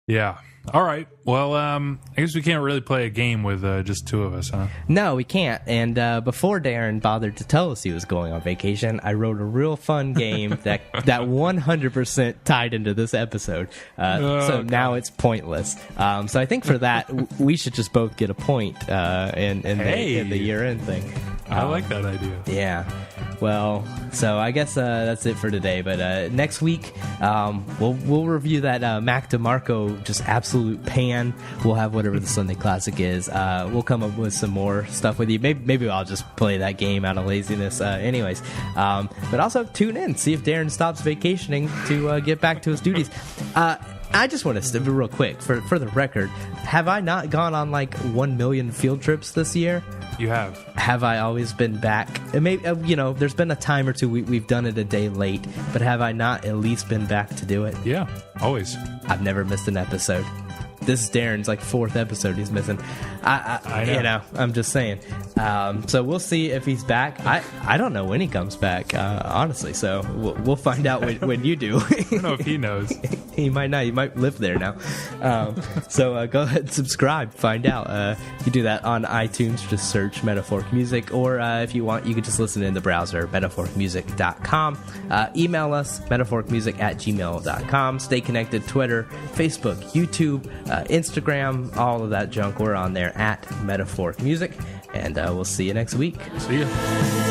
Yeah. All right. Well, I guess we can't really play a game with just two of us, huh? No, we can't. And before Darren bothered to tell us he was going on vacation, I wrote a real fun game that 100% tied into this episode. So now it's pointless. So I think for that, we should just both get a point in the year-end thing. I like that idea. Yeah. Well, so I guess that's it for today. But next week, we'll review that Mac DeMarco just absolute pan. We'll have whatever the Sunday Classic is. We'll come up with some more stuff with you. Maybe I'll just play that game out of laziness. Anyways, but also tune in, see if Darren stops vacationing to get back to his duties. I just want to real quick for the record. Have I not gone on like 1 million field trips this year? You have. Have I always been back? Maybe there's been a time or two we've done it a day late, but have I not at least been back to do it? Yeah, always. I've never missed an episode. This is Darren's like 4th episode he's missing. I know. I'm just saying. So we'll see if he's back. I don't know when he comes back, honestly. So we'll find out when you do. I don't know if he knows. He might not. He might live there now. So go ahead and subscribe. Find out. You can do that on iTunes. Just search Metaphoric Music. Or if you want, you can just listen in the browser, metaphoricmusic.com. Email us, metaphoricmusic@gmail.com. Stay connected. Twitter, Facebook, YouTube, Instagram, all of that junk. We're on there at Metaphoric Music. And we'll see you next week. See ya.